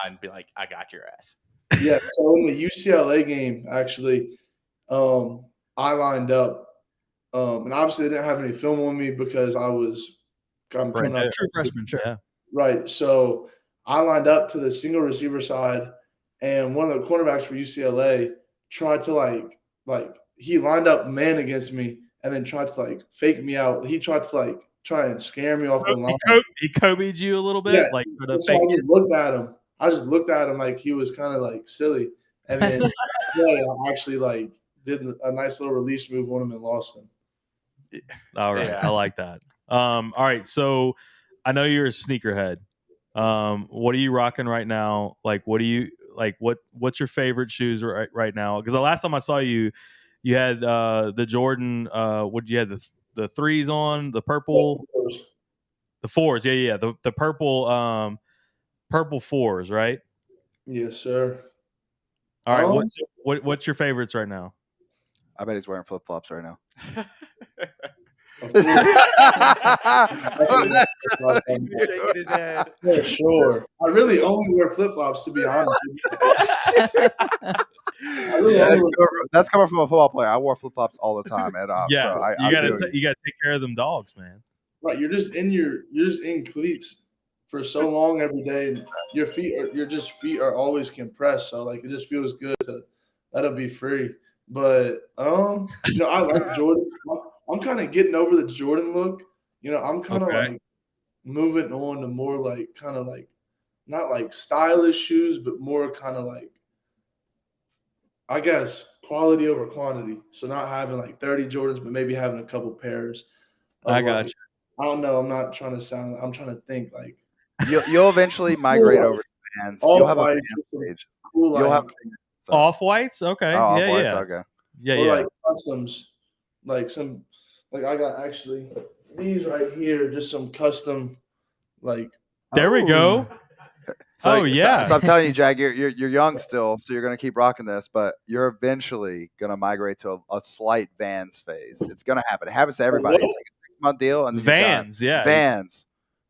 and be like, I got your ass. Yeah. So in the UCLA game, actually, I lined up, and obviously they didn't have any film on me because I'm coming up true freshman, sure. Yeah. Right. So I lined up to the single receiver side, and one of the cornerbacks for UCLA tried to like he lined up man against me and then tried to like fake me out. He tried to try and scare me off the line. He Kobe'd you a little bit? Yeah. Like for the So fake I just looked at him like he was kind of like silly. And then I actually did a nice little release move on him and lost him. All right. I like that. All right. So I know you're a sneakerhead. What are you rocking right now? Like, what do you like? What's your favorite shoes right now? Because the last time I saw you, you had the Jordan. What you had the threes on, the purple, the fours. Yeah. The purple, purple fours, right? Yes, sir. All right. What's your favorites right now? I bet he's wearing flip flops right now. Shaking his head. For sure. I really only wear flip flops, to be honest. That's coming from a football player. I wore flip flops all the time. Yeah, so you gotta take care of them dogs, man. Right, you're just in cleats for so long every day, and your feet are always compressed. So it just feels good to let it be free. But I like Jordans. I'm kind of getting over the Jordan look. I'm kind of moving on to more not stylish shoes, but more kind of I guess quality over quantity. So not having 30 Jordans, but maybe having a couple pairs. I got you. I don't know. I'm not trying to sound. I'm trying to think you'll eventually migrate over to Vans. You'll have a Vans page. Cool, Off whites. Okay. Off whites. Okay. Yeah. Or customs. like some, like I got actually these right here, just some custom, like. There we go. So, yeah. So I'm telling you, Jack, you're young still, so you're gonna keep rocking this, but you're eventually gonna migrate to a slight Vans phase. It's gonna happen. It happens to everybody. It's like a 6-month deal, and then Vans, yeah. Vans.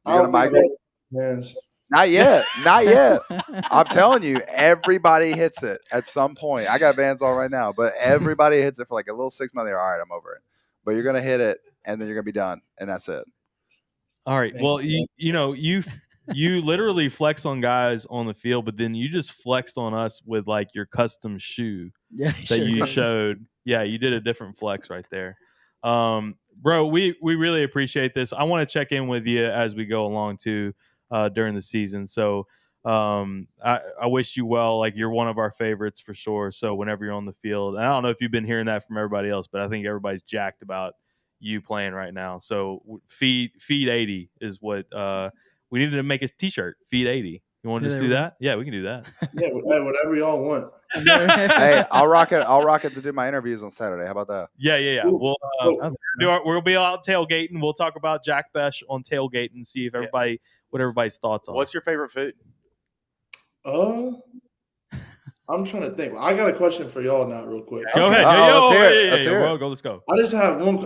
You're gonna migrate. Vans. Not yet. Not yet. I'm telling you, everybody hits it at some point. I got Vans on right now, but everybody hits it for like a little 6 months. All right, I'm over it. But you're gonna hit it, and then you're gonna be done, and that's it. All right. Well, you literally flex on guys on the field, but then you just flexed on us with like your custom shoe that you showed. Yeah, you did a different flex right there. Bro, we really appreciate this. I want to check in with you as we go along too during the season. So I wish you well. Like, you're one of our favorites for sure. So whenever you're on the field, and I don't know if you've been hearing that from everybody else, but I think everybody's jacked about you playing right now. So feed 80 is what we needed to make a t-shirt. Feed 80. You want to just do that? Yeah, we can do that. Yeah, whatever y'all want. Hey, I'll rock it to do my interviews on Saturday. How about that? Yeah. We'll be out tailgating. We'll talk about Jack Bech on tailgating and see if what everybody's thoughts on. What's your favorite food? I'm trying to think. I got a question for y'all now, real quick. Go ahead. Let's hear it. Let's go. I just have one.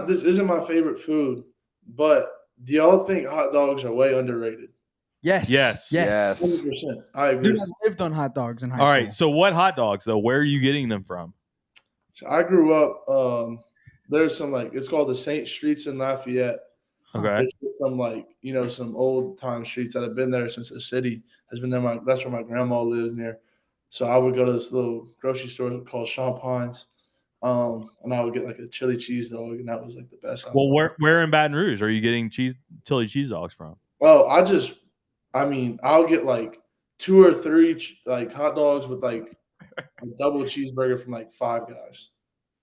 This isn't my favorite food, but do y'all think hot dogs are way underrated? Yes. 100%. I agree. Dude, I lived on hot dogs in high school. school. All right. So what hot dogs though? Where are you getting them from? So I grew up. There's some it's called the St. Streets in Lafayette. Okay. It's some some old time streets that have been there since the city has been there. That's where my grandma lives near. So I would go to this little grocery store called Champign's, and I would get like a chili cheese dog, and that was like the best. Well, where in Baton Rouge are you getting chili cheese dogs from? Well, I'll get like 2 or 3 like hot dogs with like a double cheeseburger from like Five Guys.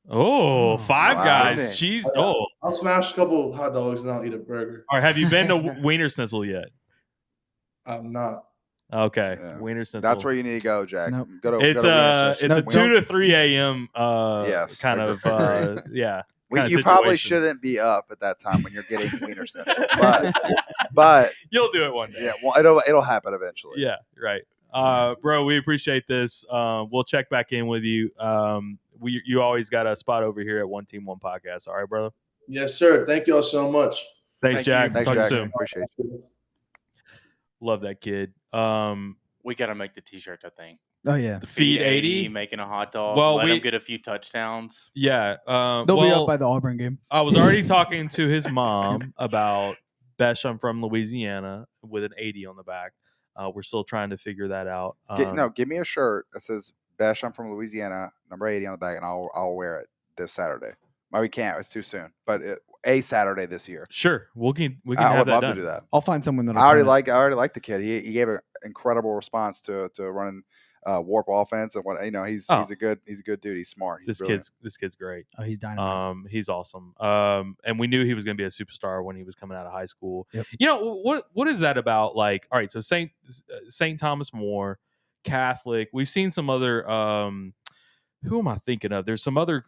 Oh, Five Guys cheese. I'll smash a couple hot dogs and I'll eat a burger. All right, have you been to Wiener Schnitzel yet? I'm not. Okay, Wiener Schnitzel. That's where you need to go, Jack. Nope. It's a 2 to 3 a.m. kind of you probably shouldn't be up at that time when you're getting Wiener Schnitzel, but you'll do it one day. Yeah, well, it'll happen eventually. Yeah, right. Bro, we appreciate this. We'll check back in with you. You always got a spot over here at One Team One Podcast. All right, brother. Yes, sir. Thank y'all so much. Thanks, Jack. Thanks, Talk Jack. to you soon. Appreciate it. Love that kid. We got to make the t-shirt, I think. Oh, yeah. Feed 80. Making a hot dog. Well, let him get a few touchdowns. Yeah. They'll be up by the Auburn game. I was already talking to his mom about Bech, I'm from Louisiana, with an 80 on the back. We're still trying to figure that out. Give me a shirt that says Bech, I'm from Louisiana, number 80 on the back, and I'll wear it this Saturday. Well, we can't. It's too soon. But a Saturday this year. Sure, we can. I would love done. to do that. I'll find someone that I already like the kid. He gave an incredible response to running warp offense, and what he's a good dude. He's smart. He's this kid's great. Oh, he's dynamite. He's awesome. And we knew he was going to be a superstar when he was coming out of high school. Yep. You know what is that about? Like, all right, so Saint Thomas More, Catholic. We've seen some other. Who am I thinking of? There's some other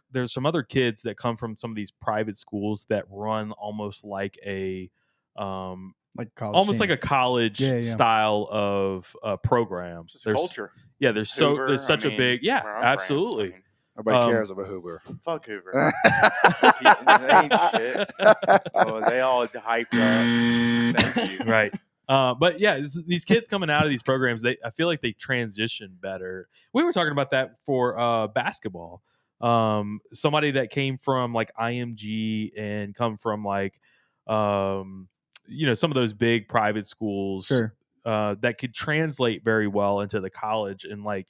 kids that come from some of these private schools that run almost like a like college almost team. like a college style of program. There's culture. Yeah, there's such a big absolutely. Nobody cares about Hoover. Fuck Hoover. They ain't shit. They all hyped up. Thank you. Right. But yeah, these kids coming out of these programs, I feel like they transition better. We were talking about that for basketball. Somebody that came from like IMG and come from like, some of those big private schools that could translate very well into the college and like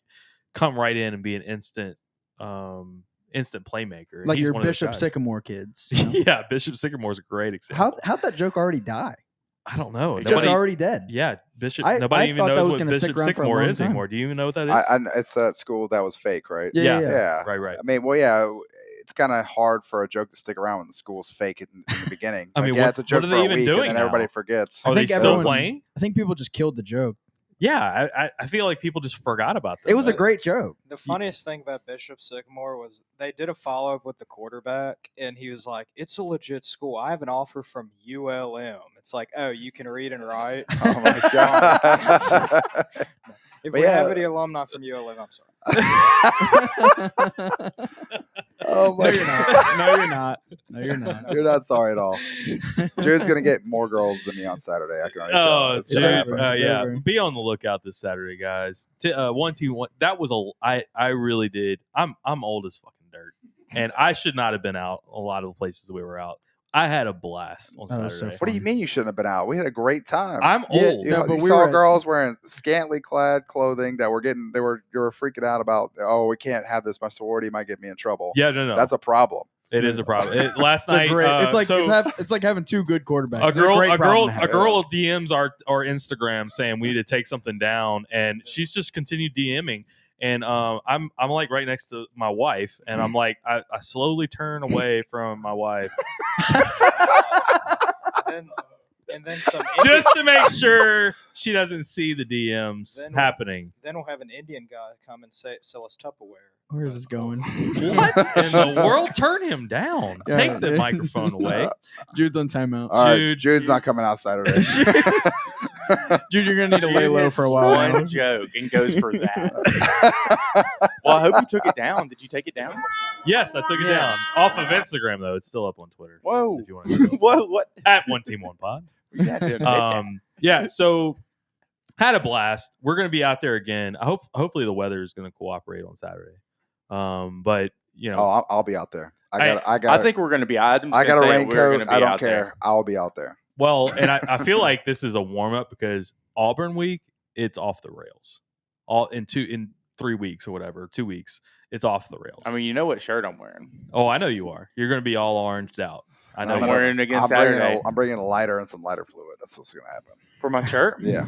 come right in and be an instant playmaker. Like your Bishop Sycamore kids. Yeah, Bishop Sycamore is a great example. How'd that joke already die? I don't know. It's already dead. Yeah, Bishop. I nobody even thought that knows was what gonna stick Bishop around for a Sycamore long is time. anymore. Do you even know what that is? It's that school that was fake, right? Yeah. Right. I mean, well, yeah, it's kind of hard for a joke to stick around when the school's fake in the beginning. I mean, it's a joke what are for they a even week, doing and then now? everybody forgets. Are they still playing? I think people just killed the joke. Yeah, I feel like people just forgot about that. It was a great joke. The funniest thing about Bishop Sycamore was they did a follow up with the quarterback, and he was like, "It's a legit school. I have an offer from ULM." It's like, oh, you can read and write. Oh my god! If But we have yeah. any alumni from ULM, I'm sorry. Oh my No, you're not. No, you're not. No, you're not. You're not sorry at all. Drew's gonna get more girls than me on Saturday. I can already tell. Oh, It's dude, gonna happen. It's yeah. over. Be on the lookout this Saturday, guys. 1-2-1. That was I really did. I'm old as fucking dirt, and I should not have been out a lot of the places we were out. I had a blast on That was so Saturday. What do you mean you shouldn't have been out? We had a great time. I'm Yeah, old. You, No, but you we saw were at- girls wearing scantily clad clothing that were getting they were freaking out about. Oh, we can't have this. My sorority might get me in trouble. Yeah, no. That's a problem. It is a problem. Last It's a night, great. It's like so it's like having two good quarterbacks. a It's girl, great problem to a have. girl DMs our Instagram saying we need to take something down, and she's just continued DMing. And I'm like right next to my wife, and I'm like I slowly turn away from my wife And then some just to make sure she doesn't see the DMs Then- happening. Then we'll have an Indian guy come and sell us Tupperware. Where is this going? What in the world? Turn him down. Yeah. Take the microphone away. Jude's on timeout. All right, Jude, Jude's not coming out Saturday. Jude, you're gonna need to lay Jude low is for a while. One now. joke and goes for that. Well, I hope you took it down. Did you take it down? Yes, I took it down off of Instagram though. It's still up on Twitter. Whoa. If you want to Whoa, what? at One Team One Pod. You had to admit that. Yeah, so had a blast. We're gonna be out there again. Hopefully the weather is gonna cooperate on Saturday. But you know, Oh, I'll be out there. I got. I think we're going to be. I I got a raincoat. I don't care. I'll be out there. well, and I feel like this is a warm up because Auburn week, it's off the rails. All in 3 weeks or whatever, 2 weeks, it's off the rails. I mean, you know what shirt I'm wearing. Oh, I know you are. You're going to be all oranged out. I know. I'm you are. wearing it against Saturday. I'm bringing a lighter and some lighter fluid. That's what's going to happen. For my shirt? Yeah.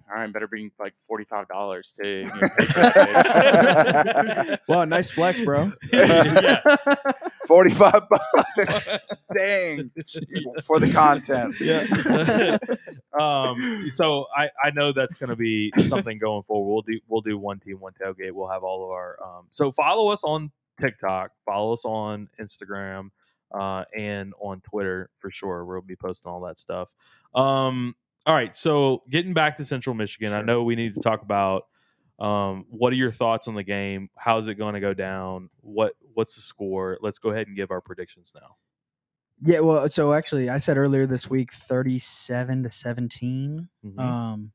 All right, better bring like $45 too. Well, nice flex, bro. Yeah. $45. Dang. For the content. Yeah. So I know that's going to be something going forward. We'll do one team, one tailgate. We'll have all of our so follow us on TikTok, follow us on Instagram, and on Twitter for sure. We'll be posting all that stuff. All right, so getting back to Central Michigan, I know we need to talk about what are your thoughts on the game? How's it going to go down? What's the score? Let's go ahead and give our predictions now. Yeah, well, so actually, I said earlier this week, 37-17. Mhm. I'm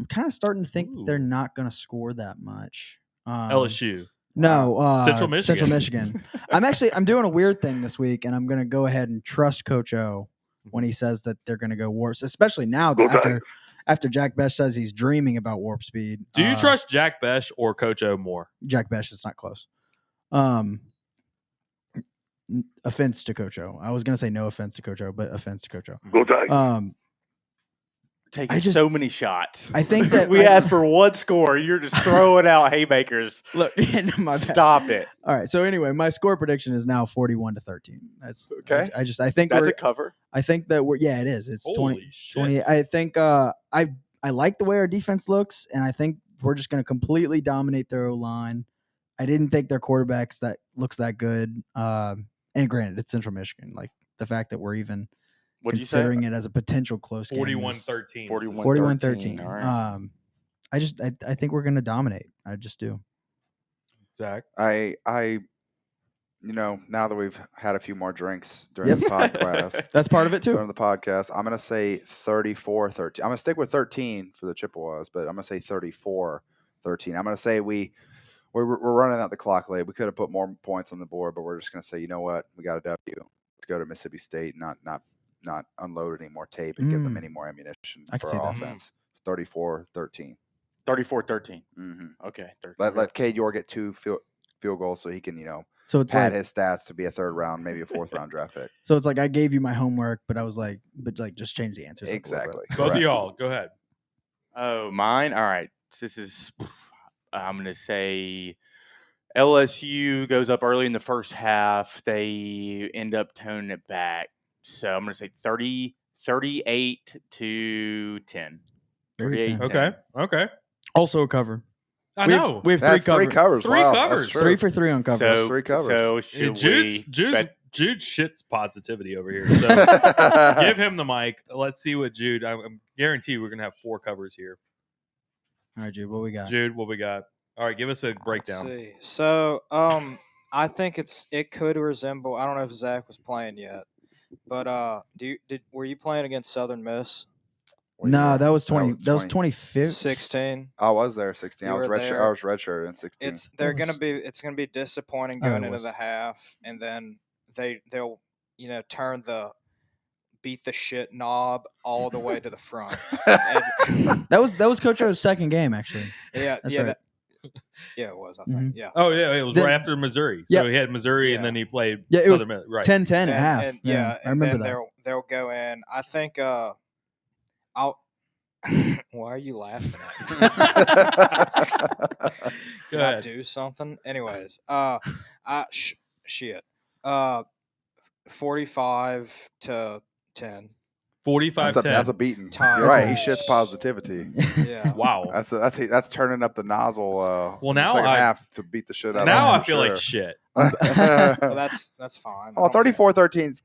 kind of starting to think Ooh. they're not going to score that much. LSU. No, Central Michigan. Central Michigan. I'm doing a weird thing this week, and I'm going to go ahead and trust Coach O when he says that they're going to go warp, especially now that after Jack Bech says he's dreaming about warp speed. Do you trust Jack Bech or Coach O more? Jack Bech? It's not close. Offense to Coach O. I was going to say no offense to Coach O, but offense to Coach O. Taking so many shots. I think that we asked for one score. You're just throwing out haymakers. Look, my bad. Stop it. All right. So anyway, my score prediction is now 41-13. That's okay. I think that's we're a cover. I think that we're it is. It's Holy 20. I think I like the way our defense looks, and I think we're just going to completely dominate their O-line. I didn't think their quarterbacks that looks that good. And granted, it's Central Michigan. Like the fact that we're even considering it as a potential close game. 41-13. 41-13. All right. I think we're going to dominate. I just do. Zach? I now that we've had a few more drinks during the podcast. That's part of it too. During the podcast, I'm going to say 34-13. I'm going to stick with 13 for the Chippewas, but I'm going to say 34-13. I'm going to say we're running out the clock late. We could have put more points on the board, but we're just going to say, you know what? We got a W. Let's go to Mississippi State, not unload any more tape and give them any more ammunition for our offense. 34-13. 34-13. Mm-hmm. Okay. 13. Let Cade York get 2 field goals so he can, so it's pad his stats to be a 3rd round, maybe a 4th round draft pick. So it's like I gave you my homework, but I was like, just change the answers. Exactly. Both of y'all, go ahead. Oh, mine? All right. This is, I'm going to say LSU goes up early in the first half. They end up toning it back. So I'm going to say 38-10. 38-10. Okay. Also a cover. I We know. have, we have That's three three covers. covers. Three Wow, covers. That's true. 3 for 3 on covers. So, three covers. So should Jude's we bet? Jude shits positivity over here. So give him the mic. Let's see what Jude. I'm guarantee we're gonna have 4 covers here. All right, Jude, what we got? Jude, what we got? All right, give us a breakdown. Let's see. So, I think it could resemble. I don't know if Zach was playing yet, but were you playing against Southern Miss? No, that was 20. That That was was 2015. 16. I was there 16. You I was were redshirt. there. I was redshirted in 16. It's gonna be disappointing Oh, it going into was. the half, and then they'll turn the beat the shit knob all the way to the front. And- That was Coach O's second game, actually. yeah, That's yeah, right. yeah, it was. I think. Mhm. Yeah. Oh yeah, it was Then- right after Missouri. Yeah. So he had Missouri, and Yeah. then he played. Yeah, it was Southern Miss, right. 10-10 at And- half. and- yeah, I remember and that. then they'll go in. I think. I'll. Why are you laughing at me? Go Did I ahead. do something? Anyways, shit. 45-10. 45-10. That's a beating. Time. You're right. He That's shits positivity. Yeah. Wow. That's turning up the nozzle. Well, in the now second I- half to beat the shit out. Now of I him, feel for like sure. shit. Well, that's fine. I Well, don't care. 34-13 is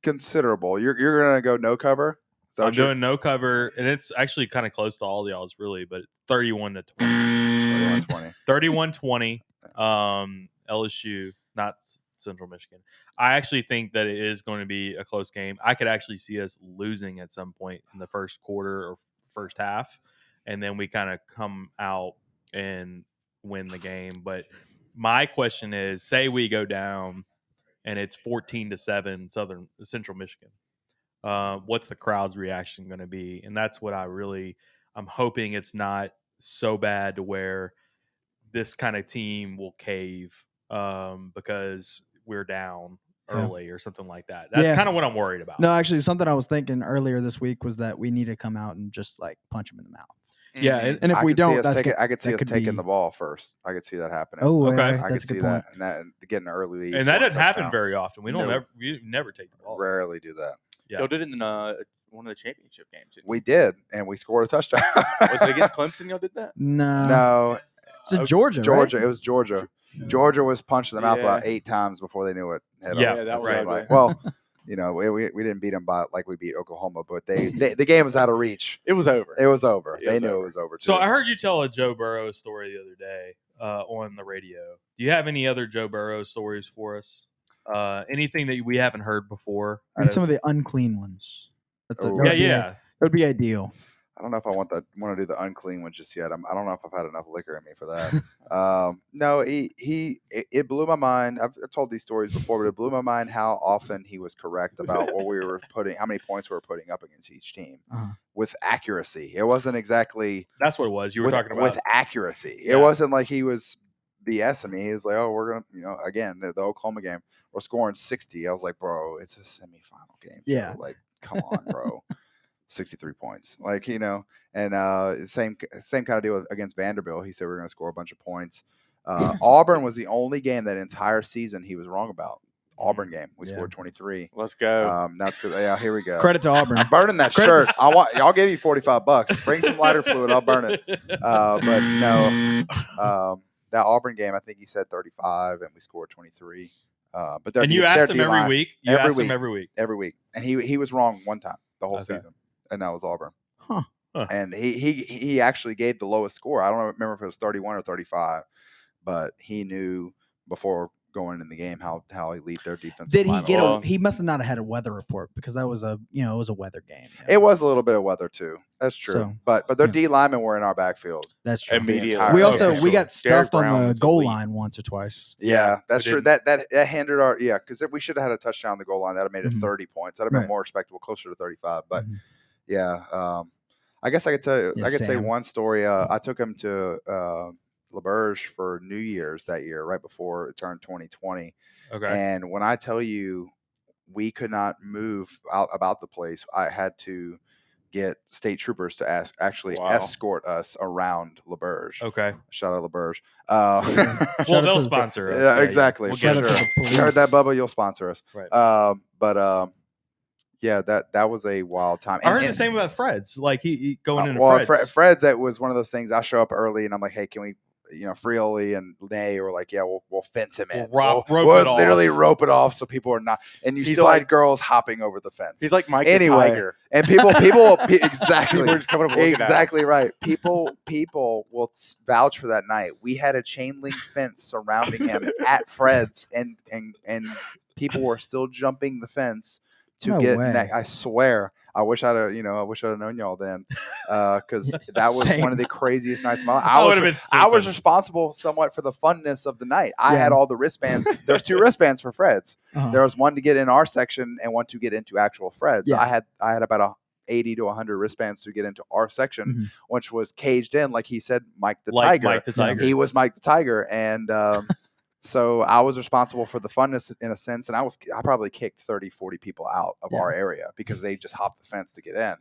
considerable. You're gonna go no cover. Is that I'm what you're- doing no cover, and it's actually kind of close to all y'all's, really, but 31-20. 31-20. 31-20. LSU, not Central Michigan. I actually think that it is going to be a close game. I could actually see us losing at some point in the first quarter or first half, and then we kind of come out and win the game. But my question is, say we go down and it's 14-7 Central Michigan. What's the crowd's reaction going to be? And that's what I'm hoping it's not so bad to where this kind of team will cave because we're down early or something like that. That's Yeah. kind of what I'm worried about. No, actually, something I was thinking earlier this week was that we need to come out and just like punch him in the mouth. Yeah, And if I we could see don't, us that's taking- good. I could see that us could taking be- the ball first. I could see that happening. Oh, Okay. okay. I could That's a see good point. that and getting an early lead. And that scoring a doesn't happen touchdown. very often. We don't No. we never take the ball. Rarely do that. Yeah. Y'all did it in one of the championship games. didn't you? We did, and we scored a touchdown. Was it against Clemson? Y'all did that? No. No, It's Georgia, Georgia. right? It was Georgia. Georgia was punched in the mouth Yeah. about 8 times before they knew it. Hit Yeah, them. that It was seemed ugly. like. Well, we didn't beat them by like we beat Oklahoma, but the game was out of reach. It was over. It was over. It They was knew over. it was over. So too. I heard you tell a Joe Burrow story the other day on the radio. Do you have any other Joe Burrow stories for us? Anything that we haven't heard before? And some of the unclean ones. That's Oh. Yeah. That would be ideal. I don't know if I want to do the unclean one just yet. I don't know if I've had enough liquor in me for that. No, it blew my mind. I've told these stories before, but it blew my mind how often he was correct about what we were how many points we were putting up against each team with accuracy. It wasn't exactly That's what it was. You were talking about with accuracy. Yeah. It wasn't like he was BSing me. He was like, "Oh, we're gonna, again, the Oklahoma game, we're scoring 60." I was like, "Bro, it's a semifinal game. Yeah. Joe. Like, come on, bro." 63 points, and same kind of deal against Vanderbilt. He said we were going to score a bunch of points. Auburn was the only game that entire season he was wrong about. Auburn game, we scored 23. Let's go. That's good. Here we go. Credit to Auburn. I'm burning that shirt. I'll give you $45. Bring some lighter fluid. I'll burn it. But no, that Auburn game, I think he said 35, and we scored 23. But and you asked him every week. You asked him every week, and he was wrong one time the whole Okay. season, and that was Auburn. Huh. And he actually gave the lowest score. I don't remember if it was 31 or 35, but he knew before going in the game how elite their defense. Did he get Well- he must have not had a weather report because that was it was a weather game. It was a little bit of weather too. That's true. So, but their yeah. D linemen were in our backfield. That's true. Immediately. entire- We Oh, also for we sure. got stuffed Brown on the was goal elite. line once or twice. Yeah, that's we true. did. That hindered our because we should have had a touchdown on the goal line. That would have made it Mhm. 30 points. That would have been Right. more respectable, closer to 35. But Mhm. yeah, I guess I could tell you. Yeah, I could say Sam. one story. I took him to LaBerge for New Year's that year, right before it turned 2020. Okay. And when I tell you, we could not move out about the place. I had to get state troopers to actually Wow. escort us around LaBerge. Okay. Shout out LaBerge. Well, Shout out they'll to the- sponsor us. Yeah, exactly. We'll For get Shout out it. to sure. the You heard that, police. Bubba? You'll sponsor us. Right. Yeah, that was a wild time. I heard the same about Fred's. Like he going into well, Fred's. Fred's, that was one of those things. I show up early and I'm like, hey, can we, Frioli and Nay were like, yeah, we'll fence him in. We'll We'll literally rope it off so people are not. And you He's still like- had girls hopping over the fence. He's like Mike Anyway, the Tiger. and people exactly, People are just coming up looking at him. exactly right. People will vouch for that night. We had a chain link fence surrounding him at Fred's, and people were still jumping the fence to No get. way. I swear. I wish I'd have known y'all then, because that was Same. one of the craziest nights of my life. I would've been I was sleeping. responsible somewhat for the funness of the night. I Yeah. had all the wristbands. There's 2 wristbands for Fred's. Uh-huh. There was one to get in our section and one to get into actual Fred's. Yeah. I had about 80 to 100 wristbands to get into our section, Mhm. which was caged in, like he said, Mike the Like Tiger. Mike the Tiger. He was Mike the Tiger, and so I was responsible for the funness in a sense, and I probably kicked 30, 40 people out of our area because they just hopped the fence to get in.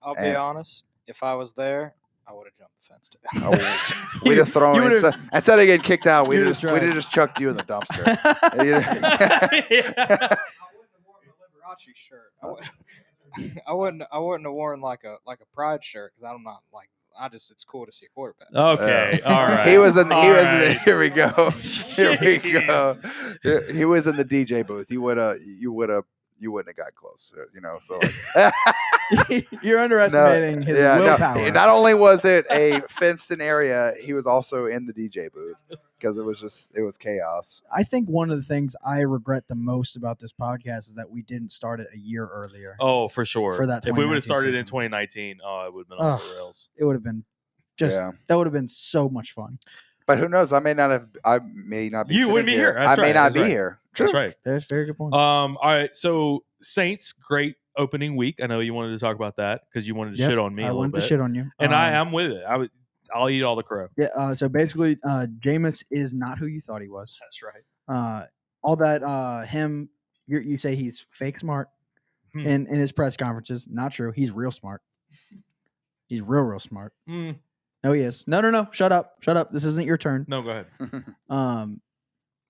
I'll be honest. If I was there, I would have jumped the fence too. We'd have thrown You would've- instead of getting kicked out, we'd you'd have have tried. just chucked you in the dumpster. I wouldn't have worn my Liberace shirt. I wouldn't have worn like a pride shirt because I'm not like it's cool to see a quarterback. Okay, all right. He was in. Right. Here we go. Here we go. He was in the DJ booth. You wouldn't have got close. So like, You're underestimating his willpower. No. Not only was it a fenced-in area, he was also in the DJ booth because it was chaos. I think one of the things I regret the most about this podcast is that we didn't start it a year earlier. Oh, for sure. For that if we would have 2019 started in season. 2019, it would have been off the rails. It would have been that would have been so much fun. But who knows? I may not be. You wouldn't be here. That's I may right. not That's be right. here. That's right. That's a very good point. All right. So Saints, great opening week. I know you wanted to talk about that because you wanted to shit on me. I a little wanted bit. to shit on you, and I'm with it. I'll eat all the crow. Yeah. So basically, Jameis is not who you thought he was. That's right. All that you say he's fake smart in his press conferences. Not true. He's real smart. He's real smart. No, he is. No. Shut up. This isn't your turn. No, go ahead.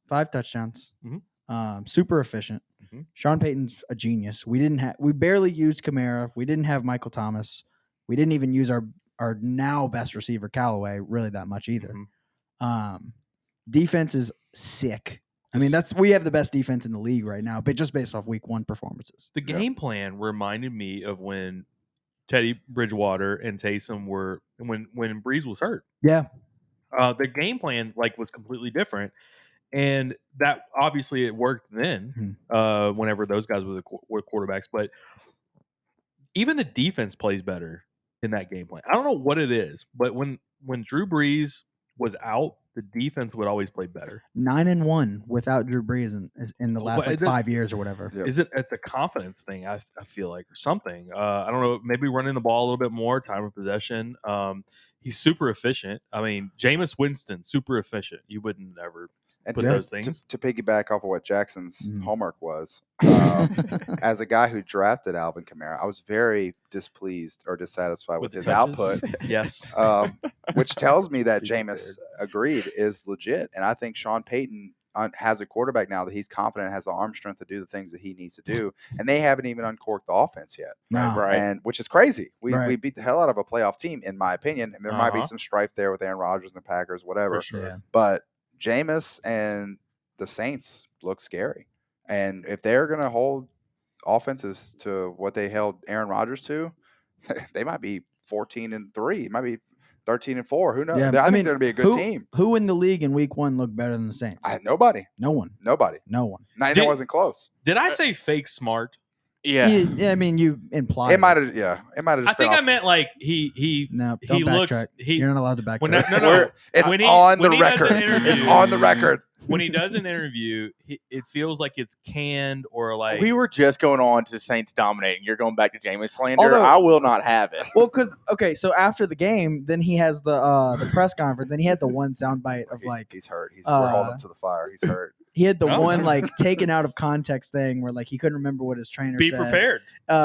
5 touchdowns. Mm-hmm. Super efficient. Mm-hmm. Sean Payton's a genius. We barely used Kamara. We didn't have Michael Thomas. We didn't even use our now best receiver Callaway really that much either. Mm-hmm. Defense is sick. I mean, we have the best defense in the league right now, but just based off week 1 performances. The game plan reminded me of when Teddy Bridgewater and Taysom were when Breeze was hurt. Yeah. The game plan was completely different. And that obviously it worked then, whenever those guys were quarterbacks. But even the defense plays better in that game plan. I don't know what it is, but when Drew Brees was out, the defense would always play better. 9-1 without Drew Brees in the last 5 years or whatever. Yep. It's a confidence thing, I feel like, or something. I don't know, maybe running the ball a little bit more, time of possession. He's super efficient. I mean, Jameis Winston, super efficient. You wouldn't ever put those things. To piggyback off of what Jackson's homework was, as a guy who drafted Alvin Kamara, I was very displeased or dissatisfied with his output. Yes. Which tells me that Jameis, agreed, is legit. And I think Sean Payton has a quarterback now that he's confident has the arm strength to do the things that he needs to do. And they haven't even uncorked the offense yet. No. Right. And which is crazy. We beat the hell out of a playoff team, in my opinion. And there might be some strife there with Aaron Rodgers and the Packers, whatever. For sure. Yeah. But Jameis and the Saints look scary. And if they're going to hold offenses to what they held Aaron Rodgers to, they might be 14-3. It might be 13-4. Who knows? Yeah, I think they're going to be a good team. Who in the league in week 1 looked better than the Saints? Nobody. No one. Nobody. No one. It wasn't close. Did I say fake smart? Yeah. Yeah, I mean, you implied It might have. Yeah, it might have. I think I meant like he No, don't he looks backtrack. he You're not allowed to backtrack. when no. It's When he- on the when he does record. an interview- It's on the record. when he does an interview, it feels like it's canned or like We were just going on to Saints dominating. You're going back to Jameis slander. Although- I will not have it. Well, so after the game, then he has the press conference, and he had the one soundbite of like He's hurt. We're holding him to the fire. He's hurt. he had the Oh. one like taken out of context thing where like he couldn't remember what his trainer be said. prepared.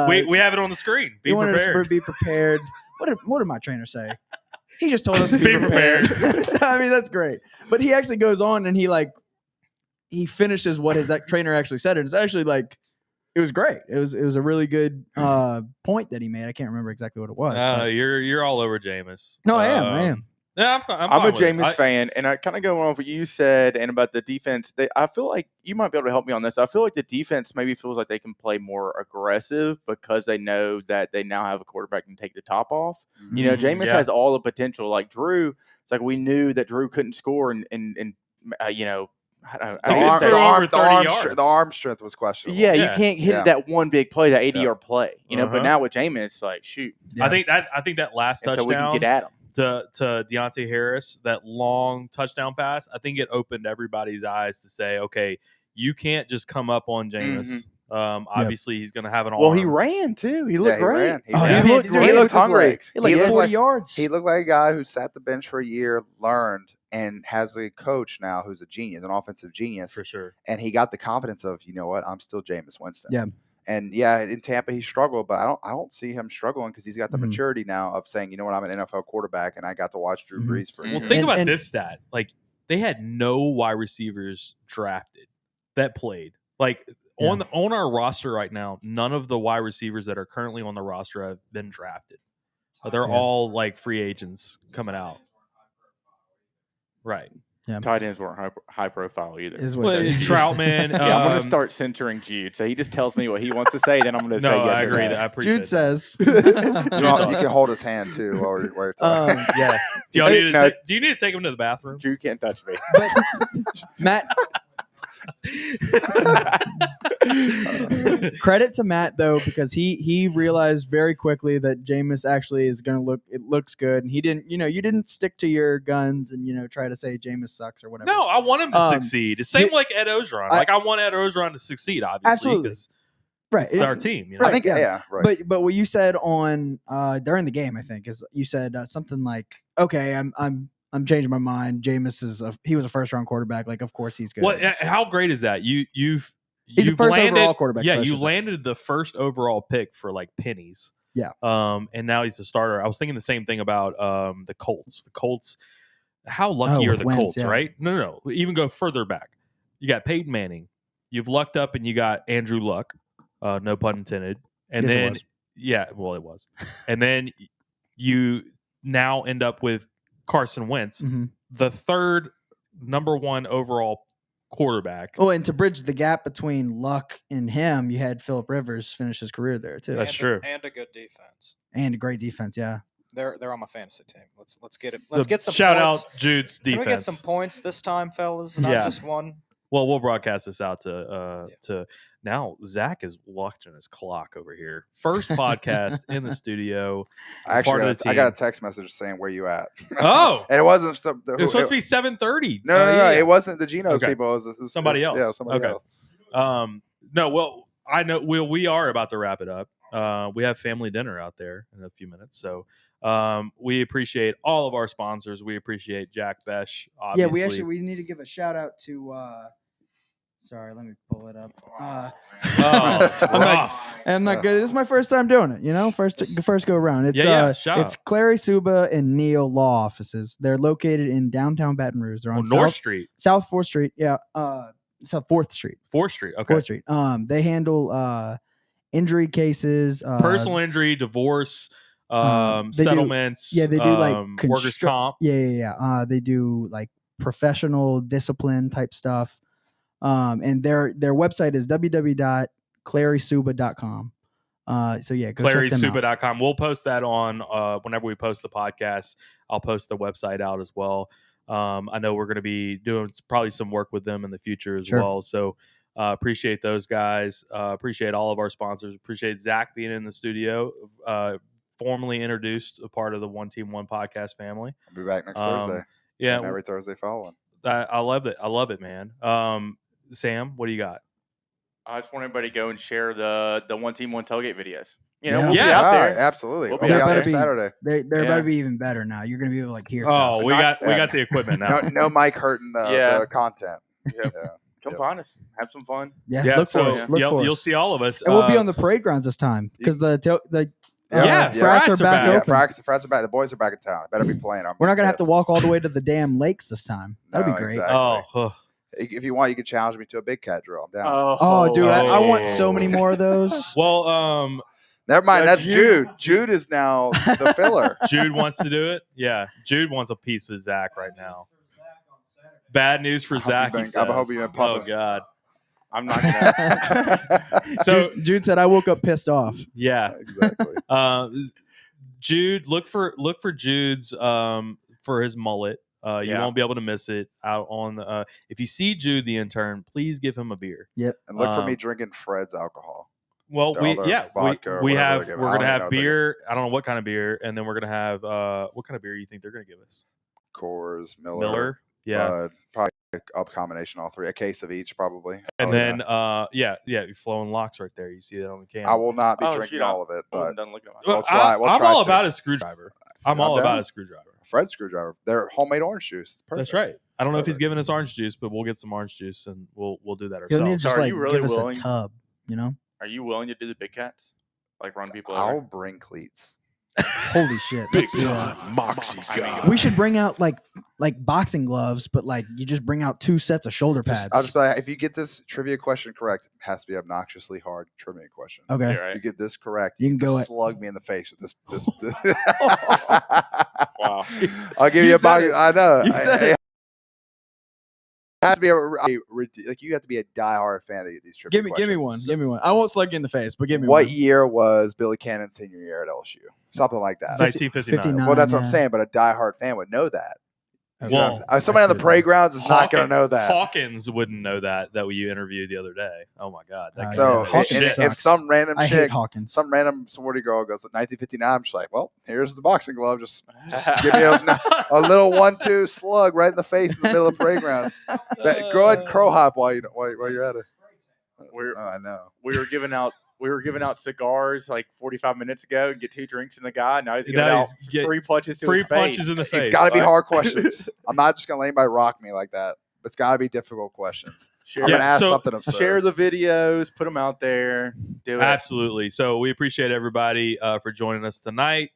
We have it on the screen. Be He wanted us prepared. to be prepared. What did my trainer say? He just told us to be, Be prepared. I mean, that's great. But he actually goes on and he finishes what his trainer actually said, and it's actually like it was great. It was a really good point that he made. I can't remember exactly what it was. No, but- you're all over Jameis. No, I am. Yeah, I'm I'm a fine with it. Jameis fan, and I kind of go on what you said and about the defense. I feel like you might be able to help me on this. I feel like the defense maybe feels like they can play more aggressive because they know that they now have a quarterback and take the top off. You know, Jameis has all the potential. Like Drew, it's like we knew that Drew couldn't score, and you know. The arm strength was questionable. Yeah, you can't hit that one big play, that 80-yard play. You know, but now with Jameis, like shoot. I think that last touchdown so we can get at him. to Deontay Harris, that long touchdown pass, I think it opened everybody's eyes to say, okay, you can't just come up on Jameis. Obviously, he's going to have an arm. Well, he ran too. He looked great. He looked hungry. He looked 40 yards. He looked like a guy who sat the bench for a year, learned, and has a coach now who's a genius, an offensive genius. For sure. And he got the confidence of, you know what, I'm still Jameis Winston. Yeah. And in Tampa he struggled, but I don't see him struggling because he's got the maturity now of saying, you know what, I'm an NFL quarterback, and I got to watch Drew Brees for. Well, think about this stat: like they had no wide receivers drafted that played. Like on our roster right now, none of the wide receivers that are currently on the roster have been drafted. They're all like free agents coming out. Right. Yeah. Tight ends weren't high profile either. Troutman. Yeah, I'm going to start censoring Jude. So he just tells me what he wants to say, then I'm going to say yes. I agree. No. I appreciate Jude says. You can hold his hand too while you're talking. Yeah. Do you need to take him to the bathroom? Jude can't touch me. But, Matt. Credit to Matt though, because he realized very quickly that Jameis actually is going to looks good, and he didn't, you didn't stick to your guns and try to say Jameis sucks or whatever. No, I want him to succeed. It's same like Ed Ogeron. I want Ed Ogeron to succeed, obviously, because it's our team. Right, I think, right. But what you said on during the game, I think, is you said something like, "Okay, I'm changing my mind. Jameis he was a first round quarterback. Like, of course he's good." What? How great is that? He's a first overall quarterback. Yeah, you landed the first overall pick for like pennies. Yeah. And now he's a starter. I was thinking the same thing about the Colts. The Colts. How lucky are the Colts, right? No. Even go further back. You got Peyton Manning. You've lucked up, and you got Andrew Luck. No pun intended. And then it was. And then you now end up with Carson Wentz, the third number one overall quarterback. Oh, and to bridge the gap between Luck and him, you had Phillip Rivers finish his career there too. That's true. And a good defense. And a great defense, yeah. They're on my fantasy team. Let's get it. Let's get some shout points. out Jude's defense. Can we get some points this time, fellas? Not just one. Well, we'll broadcast this out to now. Zach is watching his clock over here. First podcast in the studio. I got a text message saying where you at. Oh, and it wasn't. It was supposed to be 7:30. No. It wasn't the Geno's people. It was somebody else. Yeah, somebody else. No. Well, I know. We are about to wrap it up. We have family dinner out there in a few minutes, so. We appreciate all of our sponsors. We appreciate Jack Bech. Obviously. Yeah, we need to give a shout out to. Sorry, let me pull it up. I'm not good. This is my first time doing it. First go around. It's it's Clary Suba and Neil Law offices. They're located in downtown Baton Rouge. They're on North Street, South 4th Street. Yeah, South 4th Street. 4th Street. Okay. 4th Street. They handle injury cases, personal injury, divorce. Settlements. They do like workers' comp. Yeah. They do like professional discipline type stuff. And their website is www.clarysuba.com. So yeah, go check them out. ClarySuba.com. We'll post that on whenever we post the podcast. I'll post the website out as well. I know we're going to be doing probably some work with them in the future as well. So appreciate those guys. Appreciate all of our sponsors. Appreciate Zach being in the studio. Formally introduced a part of the One Team One podcast family. I'll be back next Thursday. Yeah, and every Thursday following. I love it. I love it, man. Sam, what do you got? I just want everybody to go and share the One Team One tailgate videos. We'll be out there. Absolutely. We'll be out there Saturday. They're about to be even better now. You're going to be able to like hear. Oh, we got the equipment now. No mic hurting the content. Come find us. Have some fun. Yeah. Look for us. You'll see all of us. And we'll be on the parade grounds this time because frats are back open. Frats are back. The boys are back in town. I better be playing. We're not gonna have to walk all the way to the damn lakes this time. That'd be great. Exactly. If you want, you can challenge me to a big cat drill. I'm down. Oh, dude, I want so many more of those. Well, never mind. Yeah, That's Jude. Jude is now the filler. Jude wants to do it. Yeah, Jude wants a piece of Zach right now. Bad news for Zach. I hope you've been pumping. Oh God. I'm not gonna. So Jude said I woke up pissed off. Yeah, exactly. Jude, look for Jude's for his mullet. You won't be able to miss it out on the. If you see Jude the intern, please give him a beer. Yep. And look for me drinking Fred's alcohol. Well, we're gonna have beer. beer. I don't know what kind of beer, and then we're gonna have what kind of beer you think they're gonna give us? Coors, Miller, yeah, Bud, probably a combination of all three, a case of each probably. And then you're flowing locks right there. You see that on the can. I will not be drinking all of it, but we'll try. I'm all about a screwdriver. I'm all about a screwdriver. Fred's screwdriver. They're homemade orange juice. It's perfect. That's right. I don't know if he's giving us orange juice, but we'll get some orange juice and we'll do that He'll ourselves. need to just give us a tub, you know? Are you willing to do the big cats? Like run people over? I'll bring cleats. Holy shit. Big time Moxie guy. We should bring out like boxing gloves, but like you just bring out 2 sets of shoulder pads. I'll just be like, if you get this trivia question correct, it has to be obnoxiously hard trivia question. Okay. If you get this correct, you can go slug me in the face with this. Wow. I'll give you a box. It. I know. You said it. It has to be you have to be a diehard fan to get these trivia questions. Give me one. Give me one. I won't slug you in the face, but give me what one. year was Billy Cannon's senior year at LSU? Something like that. 1959. Well, that's what I'm saying, but a diehard fan would know that. Well, somebody on the playgrounds is not going to know that. Hawkins wouldn't know that you interviewed the other day. Oh my God! So if some random chick, Hawkins. some random sorority girl goes 1959, I'm just like, well, here's the boxing glove. Just give me a little 1-2 slug right in the face in the middle of the playgrounds. Go ahead and crow hop while you're at it. I know. We were giving out cigars like 45 minutes ago and get 2 drinks in the guy. Now he's giving out 3 punches to his face. 3 punches in the face. It's got to be hard questions. I'm not just going to let anybody rock me like that. It's got to be difficult questions. I'm going to ask something absurd. Share the videos, put them out there. Do it. Absolutely. So we appreciate everybody for joining us tonight.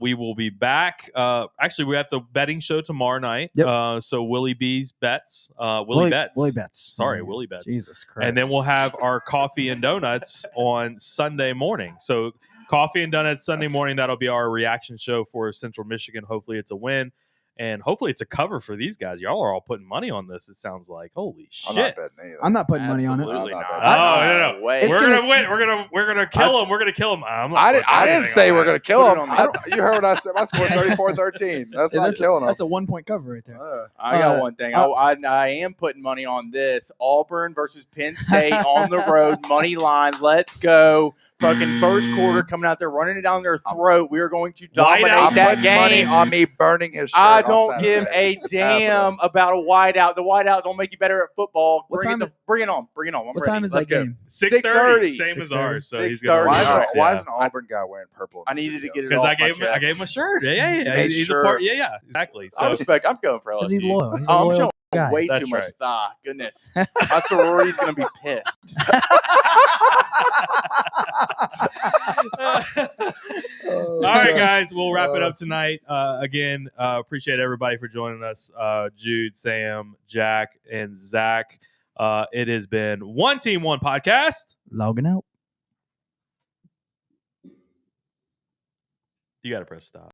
We will be back. Actually, we have the betting show tomorrow night. Yep. So Willie B's bets. Willie Bets. Sorry, Yeah. Willie Bets. Jesus Christ. And then we'll have our coffee and donuts on Sunday morning. So coffee and donuts Sunday morning. That'll be our reaction show for Central Michigan. Hopefully it's a win. And hopefully it's a cover for these guys. Y'all are all putting money on this. It sounds like holy shit. I'm not betting either. I'm not putting money on it. Absolutely not. Oh no! Way. We're gonna win. We're gonna kill them. We're gonna kill them. I didn't say we're gonna kill them. You heard what I said. My score 34-13. That's not killing them. That's a 1-point cover right there. I got one thing. I am putting money on this. Auburn versus Penn State on the road. Money line. Let's go. Fucking first quarter coming out there, running it down their throat. We are going to dominate that game. Money on me burning his shirt. I don't give a damn about a wideout. The wideout don't make you better at football. Bring it on. I'm what ready. time is Let's that go. game? 6:30. Same as ours. So he's gonna. Why is an Auburn guy wearing purple? I needed to get it because off I gave him a shirt. Yeah. He's a part. Yeah, exactly. So I respect. I'm going for LSU. He's loyal. He's a I'm loyal showing guy. way That's too much right. thigh. Goodness, my sorority's gonna be pissed. All right, guys, we'll wrap it up tonight. Again, appreciate everybody for joining us. Jude, Sam, Jack, and Zach. It has been One Team, One Podcast. Logging out. You got to press stop.